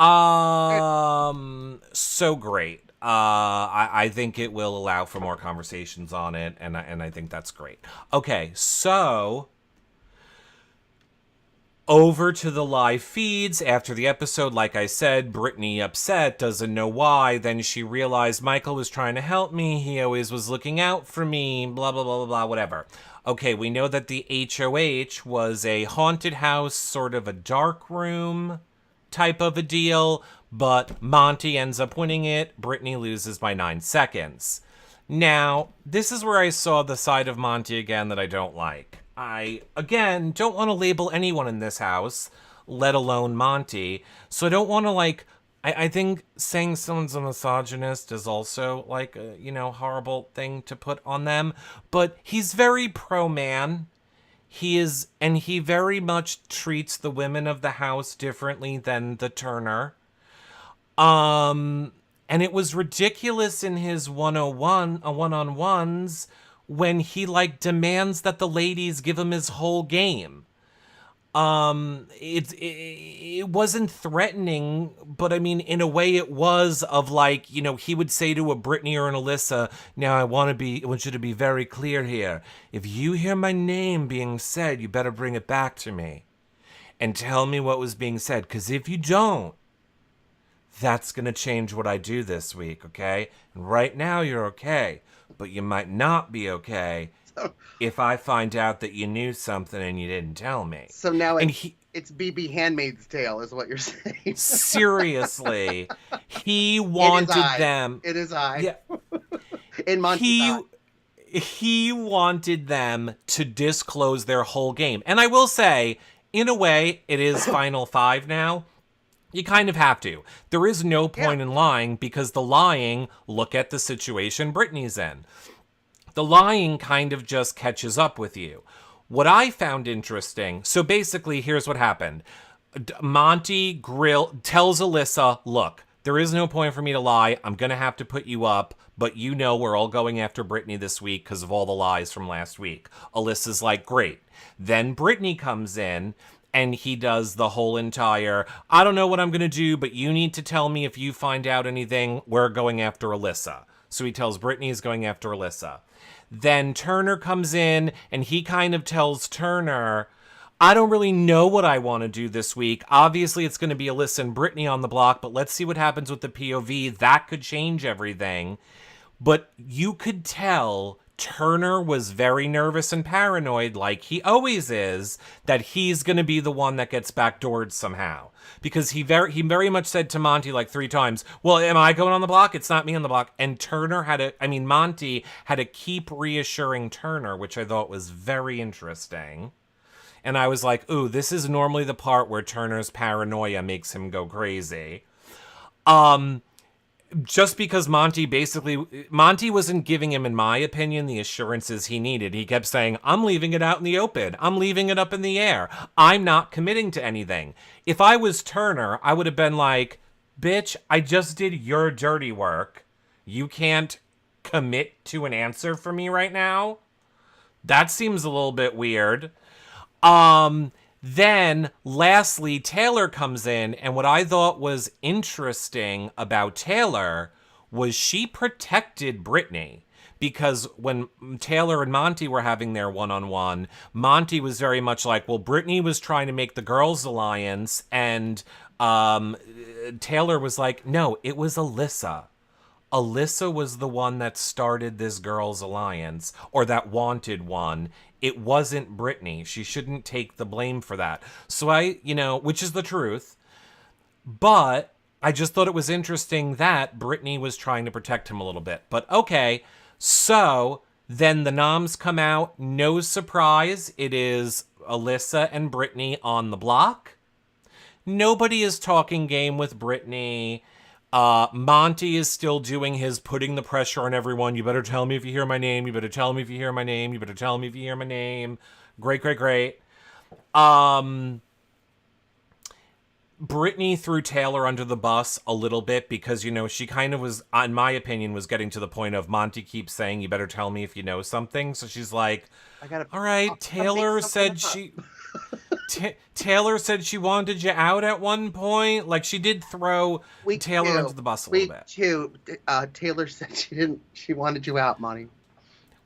so great. I think it will allow for more conversations on it, and I think that's great. Okay, so over to the live feeds after the episode. Like I said, Brittany upset, doesn't know why. Then she realized Michael was trying to help me. He always was looking out for me, blah, blah, blah, blah, blah, whatever. Okay, we know that the HOH was a haunted house, sort of a dark room type of a deal, but Monty ends up winning it. Brittany loses by 9 seconds. Now, this is where I saw the side of Monty again that I don't like. I, again, don't want to label anyone in this house, let alone Monty. So I don't want to, I think saying someone's a misogynist is also, a, horrible thing to put on them. But he's very pro-man. He is, and he very much treats the women of the house differently than the Turner. And it was ridiculous in his one-on-ones when he demands that the ladies give him his whole game. It wasn't threatening, but I mean, in a way it was of he would say to a Brittany or an Alyssa, now I want you to be very clear here. If you hear my name being said, you better bring it back to me and tell me what was being said. 'Cause if you don't, that's going to change what I do this week, okay? And right now you're okay, but you might not be okay if I find out that you knew something and you didn't tell me. So now it's BB Handmaid's Tale is what you're saying. Seriously. He wanted them. It is I. Yeah. In Monty. He wanted them to disclose their whole game. And I will say, in a way, it is Final 5 now. You kind of have to. There is no point in lying because the lying, look at the situation Brittany's in. The lying kind of just catches up with you. What I found interesting, so basically here's what happened. Monty tells Alyssa, look, there is no point for me to lie. I'm going to have to put you up, but we're all going after Brittany this week because of all the lies from last week. Alyssa's like, great. Then Brittany comes in and he does the whole entire, I don't know what I'm going to do, but you need to tell me if you find out anything, we're going after Alyssa. So he tells Brittany he's going after Alyssa. Then Turner comes in and he kind of tells Turner, I don't really know what I want to do this week. Obviously, it's going to be Alyssa and Brittany on the block, but let's see what happens with the POV. That could change everything. But you could tell Turner was very nervous and paranoid, like he always is, that he's going to be the one that gets backdoored somehow. Because he very much said to Monty 3 times, well, am I going on the block? It's not me on the block. And Monty had to keep reassuring Turner, which I thought was very interesting. And I was like, ooh, this is normally the part where Turner's paranoia makes him go crazy. Just because Monty wasn't giving him, in my opinion, the assurances he needed. He kept saying, I'm leaving it out in the open. I'm leaving it up in the air. I'm not committing to anything. If I was Turner, I would have been like, bitch, I just did your dirty work. You can't commit to an answer for me right now? That seems a little bit weird. Then, lastly, Taylor comes in, and what I thought was interesting about Taylor was she protected Brittany. Because when Taylor and Monty were having their one-on-one, Monty was very much like, well, Brittany was trying to make the girls' alliance, and Taylor was like, no, it was Alyssa. Alyssa was the one that started this girls' alliance, or that wanted one. It wasn't Brittany. She shouldn't take the blame for that. So which is the truth. But I just thought it was interesting that Brittany was trying to protect him a little bit. But okay, so then the noms come out. No surprise, it is Alyssa and Brittany on the block. Nobody is talking game with Brittany. Monty is still doing his putting the pressure on everyone. You better tell me if you hear my name. You better tell me if you hear my name. You better tell me if you hear my name. Great, great, great. Brittany threw Taylor under the bus a little bit because, she kind of was, in my opinion, was getting to the point of Monty keeps saying, you better tell me if you know something. So she's like, all right, Taylor said Taylor said she wanted you out at one point. Like, she did throw Taylor under the bus a little bit. Taylor said she wanted you out, Monty.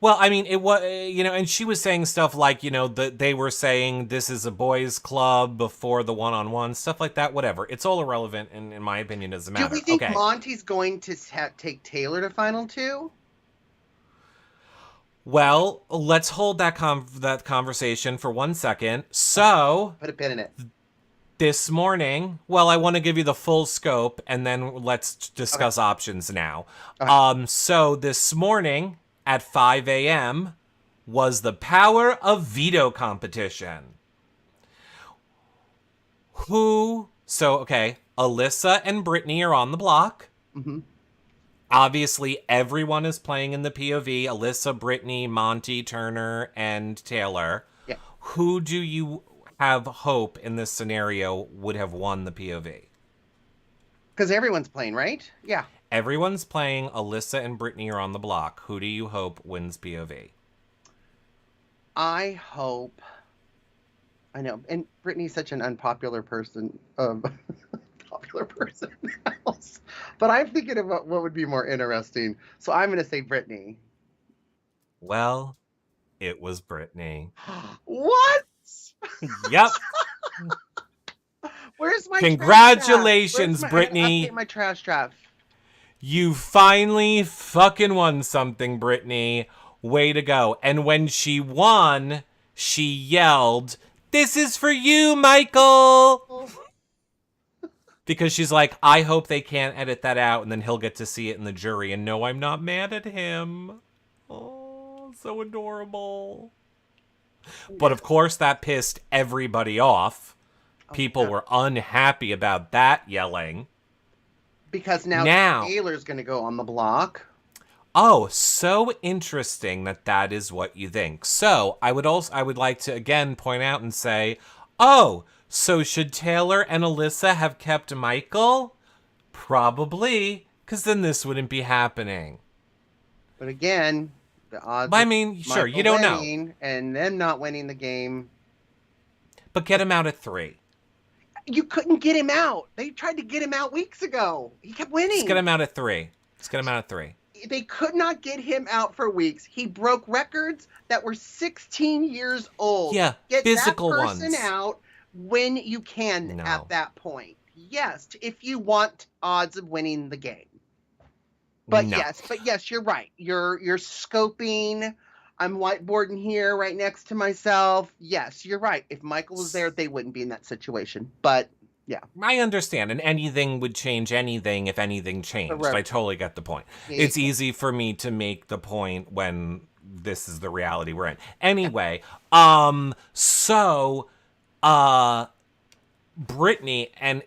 Well, I mean, it was, and she was saying stuff like, that they were saying this is a boys' club before the one-on-one, stuff like that, whatever. It's all irrelevant, in my opinion, doesn't matter. Do we think Monty's going to take Taylor to Final Two? Well, let's hold that conversation for 1 second. So, put a pin in it. This morning, well, I want to give you the full scope, and then let's discuss options now. So this morning at 5 a.m. was the Power of Veto competition. Alyssa and Brittany are on the block. Mm-hmm. Obviously, everyone is playing in the POV. Alyssa, Brittany, Monty, Turner, and Taylor. Yeah. Who do you have hope in this scenario would have won the POV? Because everyone's playing, right? Yeah. Everyone's playing. Alyssa and Brittany are on the block. Who do you hope wins POV? I hope... I know. And Brittany's such an unpopular person. Popular person else. But I'm thinking about what would be more interesting. So I'm going to say Brittany. Well, it was Brittany. What? Yep. Where's my Congratulations, Brittany. My trash draft. You finally fucking won something, Brittany. Way to go. And when she won, she yelled, "This is for you, Michael!" Because she's like, I hope they can't edit that out, and then he'll get to see it in the jury. And no, I'm not mad at him. Oh, so adorable. But of course, that pissed everybody off. People were unhappy about that yelling. Because now Taylor's going to go on the block. Oh, so interesting that is what you think. So I would like to again point out and say, so should Taylor and Alyssa have kept Michael? Probably, because then this wouldn't be happening. But again, the odds. I mean, sure, you don't know. And them not winning the game. But get him out at 3. You couldn't get him out. They tried to get him out weeks ago. He kept winning. Let's get him out at 3. They could not get him out for weeks. He broke records that were 16 years old. Yeah, get physical that person ones. Out when you can at that point. Yes, if you want odds of winning the game. But yes, you're right. You're scoping. I'm whiteboarding here right next to myself. Yes, you're right. If Michael was there, they wouldn't be in that situation. But yeah. I understand. And anything would change anything if anything changed. Right. I totally get the point. Yeah. It's easy for me to make the point when this is the reality we're in. Anyway, Brittany, and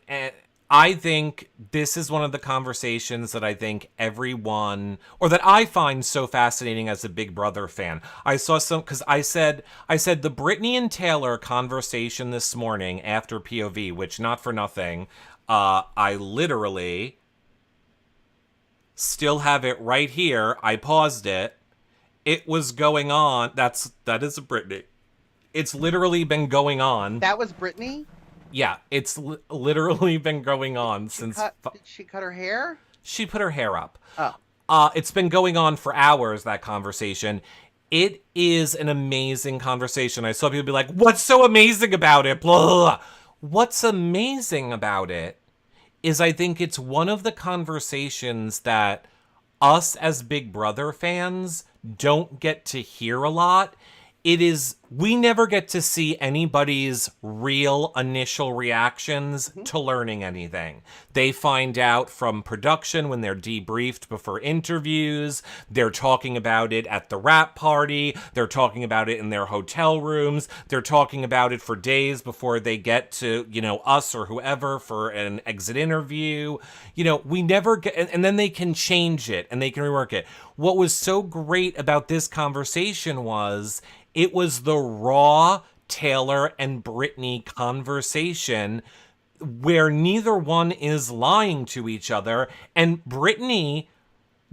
I think this is one of the conversations that I think everyone, or that I find so fascinating as a Big Brother fan. I saw some, because I said the Brittany and Taylor conversation this morning after POV, which not for nothing, I literally still have it right here. I paused it. It was going on. That is a Brittany. It's literally been going on. That was Brittany? Yeah, it's literally been going on since... Did she cut her hair? She put her hair up. Oh. It's been going on for hours, that conversation. It is an amazing conversation. I saw people be like, what's so amazing about it? Blah, blah, blah. What's amazing about it is I think it's one of the conversations that us as Big Brother fans don't get to hear a lot. We never get to see anybody's real initial reactions to learning anything. They find out from production when they're debriefed before interviews. They're talking about it at the wrap party. They're talking about it in their hotel rooms. They're talking about it for days before they get to, us or whoever for an exit interview. We never get, and then they can change it and they can rework it. What was so great about this conversation was it was the raw Taylor and Brittany conversation where neither one is lying to each other, and Brittany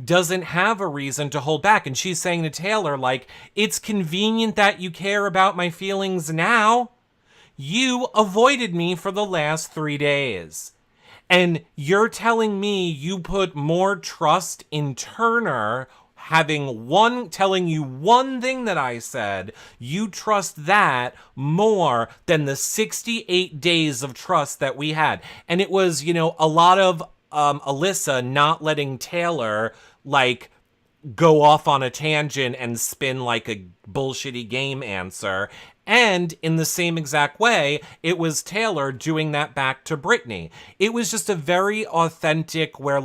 doesn't have a reason to hold back. And she's saying to Taylor, like, it's convenient that you care about my feelings now. You avoided me for the last 3 days. And you're telling me you put more trust in Turner telling you one thing that I said, you trust that more than the 68 days of trust that we had. And it was, a lot of Alyssa not letting Taylor, go off on a tangent and spin like a bullshitty game answer. And in the same exact way, it was Taylor doing that back to Brittany. It was just a very authentic where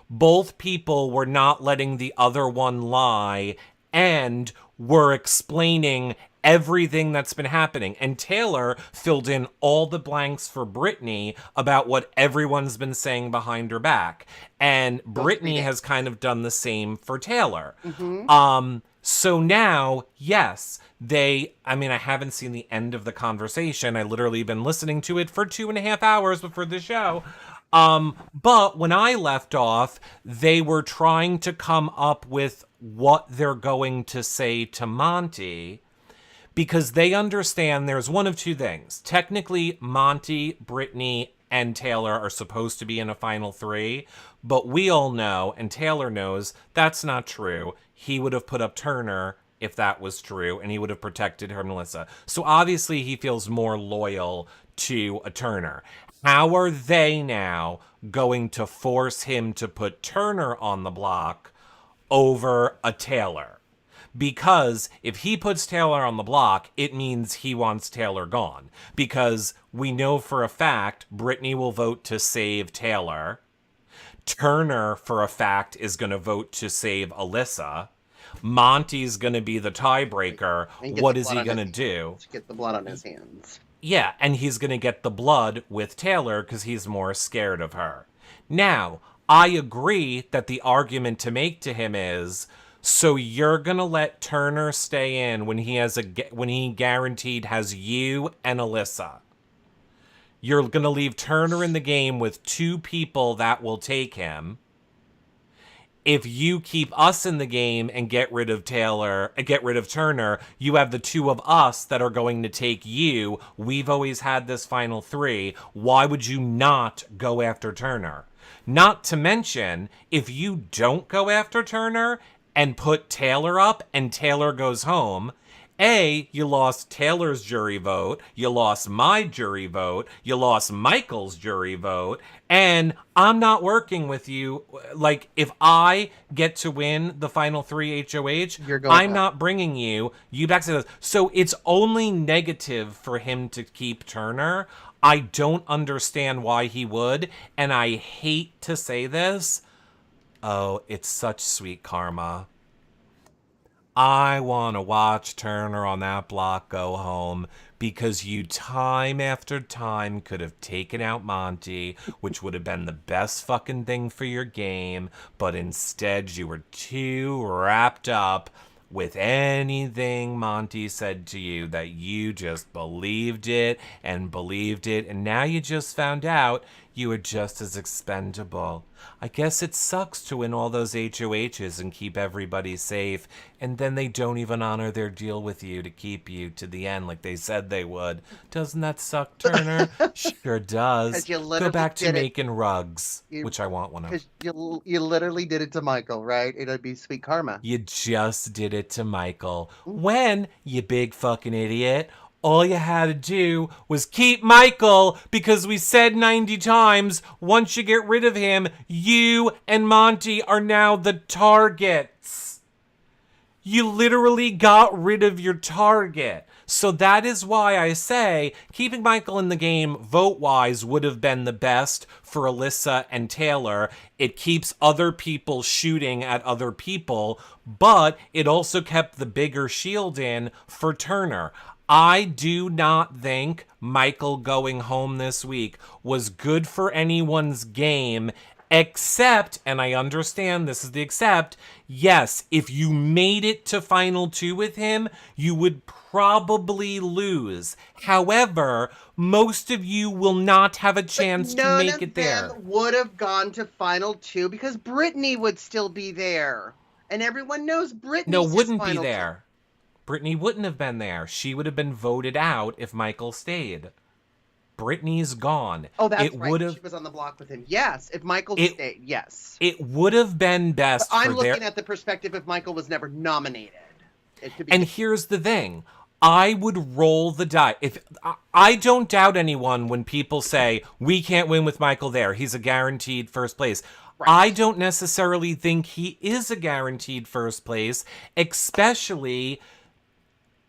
both people were not letting the other one lie and were explaining everything that's been happening. And Taylor filled in all the blanks for Brittany about what everyone's been saying behind her back. And Brittany has kind of done the same for Taylor. So now, yes, I haven't seen the end of the conversation. I literally been listening to it for 2.5 hours before the show. But when I left off, they were trying to come up with what they're going to say to Monty, because they understand there's one of two things. Technically, Monty, Brittany, and Taylor are supposed to be in a final 3, but we all know, and Taylor knows, that's not true. He would have put up Turner if that was true, and he would have protected her and Melissa. So obviously he feels more loyal to a Turner. How are they now going to force him to put Turner on the block over a Taylor? Because if he puts Taylor on the block, it means he wants Taylor gone. Because we know for a fact Brittany will vote to save Taylor. Turner, for a fact, is going to vote to save Alyssa. Monty's going to be the tiebreaker. What is he going to do? To get the blood on his hands. Yeah, and he's going to get the blood with Taylor because he's more scared of her. Now, I agree that the argument to make to him is, so you're going to let Turner stay in when he guaranteed has you and Alyssa. You're going to leave Turner in the game with 2 people that will take him. If you keep us in the game and get rid of Turner, you have the 2 of us that are going to take you. We've always had this final 3. Why would you not go after Turner? Not to mention, if you don't go after Turner and put Taylor up and Taylor goes home, you lost Taylor's jury vote, you lost my jury vote, you lost Michael's jury vote, and I'm not working with you. If I get to win the final 3 HOH, I'm not bringing you back to this. So it's only negative for him to keep Turner. I don't understand why he would, and I hate to say this. Oh, it's such sweet karma. I want to watch Turner on that block go home because you time after time could have taken out Monty, which would have been the best fucking thing for your game, but instead you were too wrapped up with anything Monty said to you that you just believed it, and now you just found out you were just as expendable. I guess it sucks to win all those HOHs and keep everybody safe, and then they don't even honor their deal with you to keep you to the end like they said they would. Doesn't that suck, Turner? Sure does. Go back to making rugs, which I want one of. Because you literally did it to Michael, right? It'd be sweet karma. You just did it to Michael. When, you big fucking idiot, All you had to do was keep Michael, because we said 90 times, once you get rid of him, you and Monty are now the targets. You literally got rid of your target. So that is why I say keeping Michael in the game vote-wise would have been the best for Alyssa and Taylor. It keeps other people shooting at other people, but it also kept the bigger shield in for Turner. I do not think Michael going home this week was good for anyone's game, except, and I understand this is the except, yes, if you made it to Final 2 with him, you would probably lose. However, most of you will not have a chance to make it there. None of them would have gone to Final 2 because Brittany would still be there. And everyone knows Brittany's wouldn't be there. Brittany wouldn't have been there. She would have been voted out if Michael stayed. Brittany's gone. Oh, that's right. She was on the block with him. Yes, if Michael stayed, yes. It would have been best. But I'm looking at the perspective if Michael was never nominated. And here's the thing. I would roll the die. If I don't doubt anyone when people say, we can't win with Michael there. He's a guaranteed first place. Right. I don't necessarily think he is a guaranteed first place, especially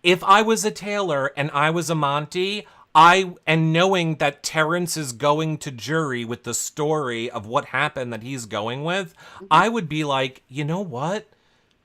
if I was a Taylor and I was a Monty, and knowing that Terrence is going to jury with the story of what happened that he's going with, I would be like, you know what?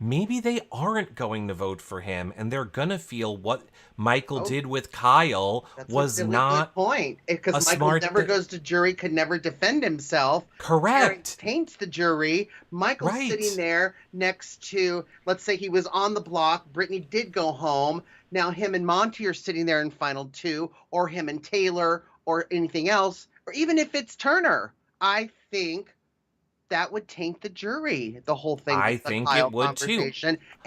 Maybe they aren't going to vote for him, and they're gonna feel what Michael did with Kyle was not good point. Because Michael never goes to jury, could never defend himself. Correct. Terrence taints the jury. Michael's sitting there next to, let's say he was on the block. Brittany did go home. Now him and Monty are sitting there in Final 2, or him and Taylor, or anything else, or even if it's Turner. I think that would taint the jury, the whole thing. I think it would too.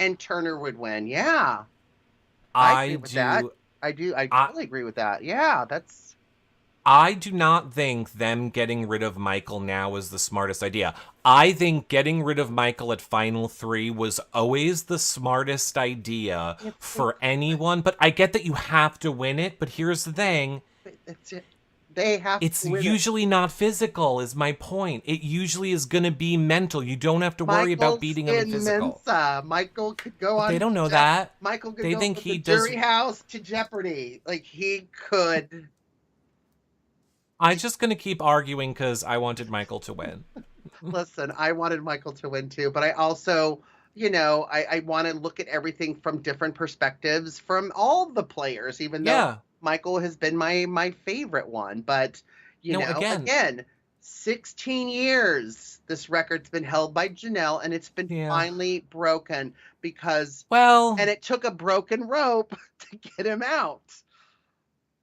And Turner would win. Yeah. I agree with that. I do. I totally agree with that. Yeah, that's... I do not think them getting rid of Michael now is the smartest idea. I think getting rid of Michael at Final 3 was always the smartest idea for anyone. But I get that you have to win it. But here's the thing. That's it. They have it's usually not physical, is my point. It usually is going to be mental. You don't have to worry about beating him in physical. Michael could go on. They don't know that. Michael could go from the jury house to Jeopardy. Like, he could. I'm just going to keep arguing because I wanted Michael to win. Listen, I wanted Michael to win too, but I also, I want to look at everything from different perspectives from all the players, even though Michael has been my favorite one. But, again, 16 years this record's been held by Janelle, and it's been finally broken because, and it took a broken rope to get him out.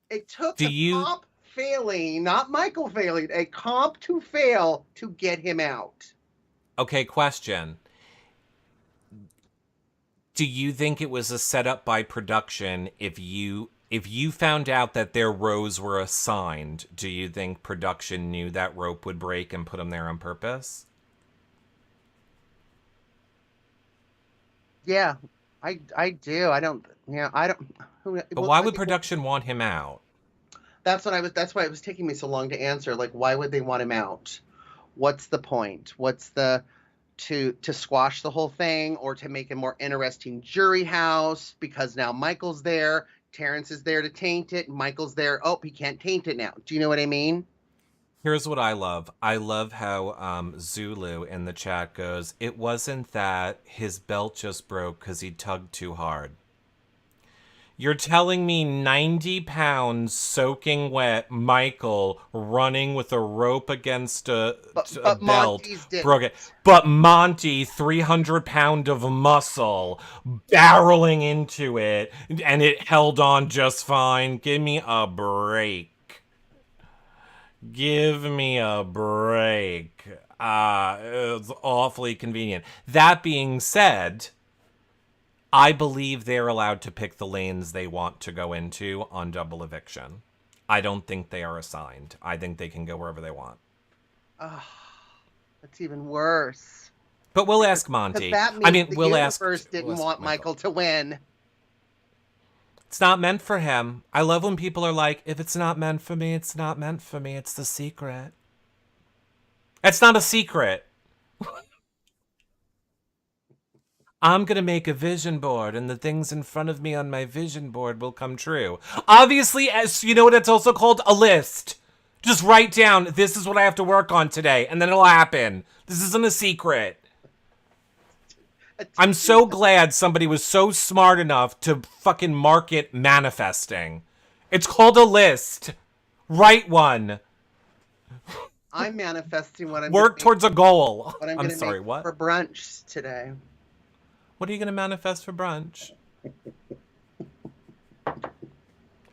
It took comp failing, not Michael failing, a comp to fail to get him out. Okay, question. Do you think it was a setup by production if you found out that their rows were assigned? Do you think production knew that rope would break and put them there on purpose? Yeah, I do. I don't. But why would production want him out? That's why it was taking me so long to answer. Like, why would they want him out? What's the point? What's the to squash the whole thing, or to make a more interesting jury house because now Michael's there, Terrence is there to taint it, Michael's there. Oh, he can't taint it now. Do you know what I mean? Here's what I love. I love how Zulu in the chat goes, it wasn't that his belt just broke because he tugged too hard. You're telling me 90 pounds soaking wet Michael running with a rope against a belt broke it. But Monty, 300 pound of muscle, barreling into it, and it held on just fine. Give me a break. Give me a break. It's awfully convenient. That being said, I believe they're allowed to pick the lanes they want to go into on double eviction. I don't think they are assigned. I think they can go wherever they want. Oh, that's even worse. But we'll ask Monty. That means we'll ask. First didn't want Michael to win. It's not meant for him. I love when people are like, if it's not meant for me, it's not meant for me. It's the secret. It's not a secret. I'm going to make a vision board, and the things in front of me on my vision board will come true. Obviously, as you know what it's also called? A list. Just write down, this is what I have to work on today, and then it'll happen. This isn't a secret. I'm so glad somebody was so smart enough to fucking market manifesting. It's called a list. Write one. I'm manifesting what I'm Work towards a goal. What I'm sorry, what? For brunch today. What are you going to manifest for brunch?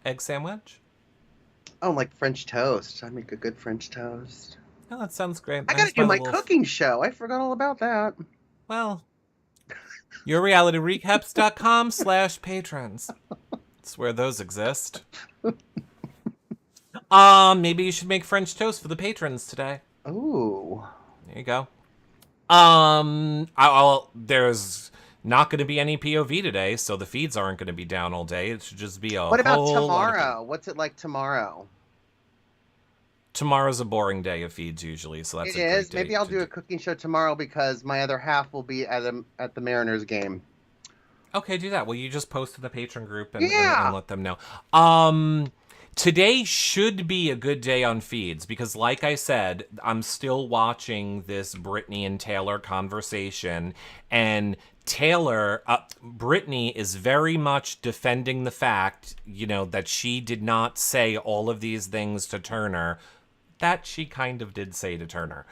Egg sandwich? Oh, like French toast. I make a good French toast. Oh, that sounds great. I gotta do my cooking show. I forgot all about that. Well, yourrealityrecaps.com/patrons. That's where those exist. Maybe you should make French toast for the patrons today. Ooh. There you go. There's not going to be any POV today, so the feeds aren't going to be down all day. It should just be a What about whole tomorrow? What's it like tomorrow? Tomorrow's a boring day of feeds usually, so that's it is. Maybe I'll do a cooking show tomorrow because my other half will be at the Mariners game. Okay, do that. Well, you just post to the patron group and let them know. Today should be a good day on feeds because, like I said, I'm still watching this Brittany and Taylor conversation, and Brittany is very much defending the fact, that she did not say all of these things to Turner. That she kind of did say to Turner.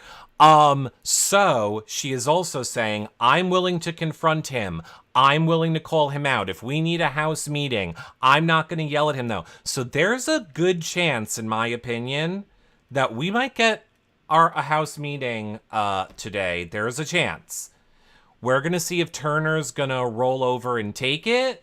So she is also saying, I'm willing to confront him. I'm willing to call him out. If we need a house meeting, I'm not going to yell at him, though. So there's a good chance, in my opinion, that we might get a house meeting today. There's a chance. We're going to see if Turner's going to roll over and take it.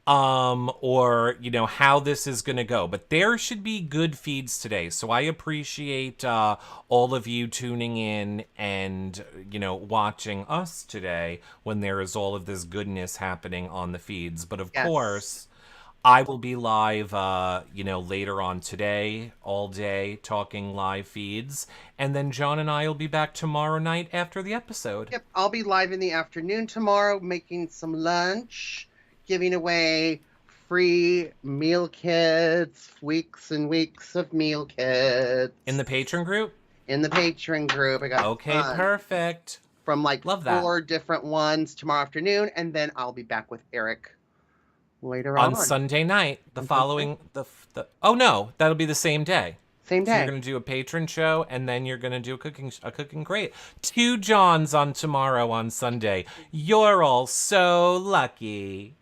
Or, how this is going to go. But there should be good feeds today. So I appreciate all of you tuning in and, watching us today when there is all of this goodness happening on the feeds. But of course, I will be live, later on today, all day, talking live feeds. And then John and I will be back tomorrow night after the episode. Yep, I'll be live in the afternoon tomorrow making some lunch. Giving away free meal kits, weeks and weeks of meal kits. In the patron group? In the patron group. I got perfect. From Love 4 different ones tomorrow afternoon, and then I'll be back with Eric later on. On Sunday night, the following, oh no, that'll be the same day. Same day. So you're going to do a patron show, and then you're going to do a cooking crate. 2 Johns on tomorrow on Sunday. You're all so lucky.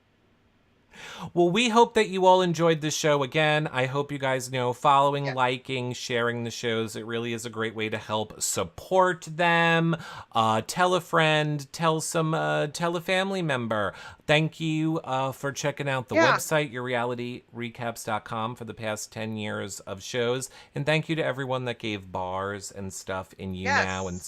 Well, we hope that you all enjoyed the show again. I hope you guys know following, liking, sharing the shows. It really is a great way to help support them. Tell a friend, tell a family member. Thank you for checking out the website, yourrealityrecaps.com, for the past 10 years of shows. And thank you to everyone that gave bars and stuff in now and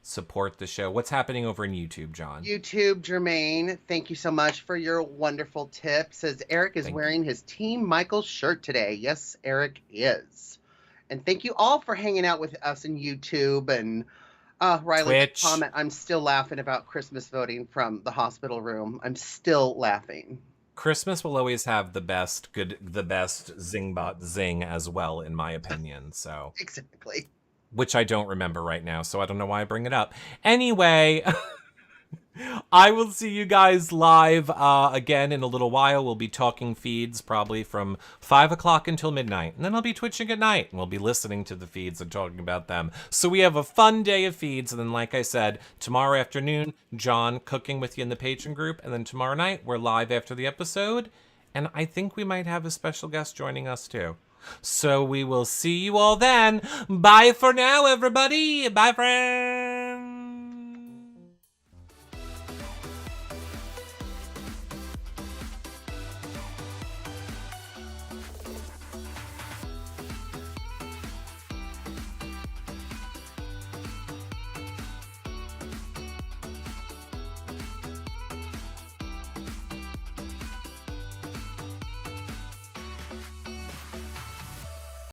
support the show. What's happening over in YouTube, John? YouTube, Jermaine, thank you so much for your wonderful tip. Says Eric is wearing his Team Michael shirt today. Yes, Eric is. And thank you all for hanging out with us in YouTube. And Riley, comment, I'm still laughing about Christmas voting from the hospital room. I'm still laughing. Christmas will always have the best Zingbot zing as well, in my opinion. So exactly. Which I don't remember right now, so I don't know why I bring it up. Anyway, I will see you guys live again in a little while. We'll be talking feeds probably from 5 o'clock until midnight. And then I'll be twitching at night, and we'll be listening to the feeds and talking about them. So we have a fun day of feeds. And then, like I said, tomorrow afternoon, John cooking with you in the patron group. And then tomorrow night, we're live after the episode. And I think we might have a special guest joining us, too. So we will see you all then. Bye for now, everybody. Bye, friends.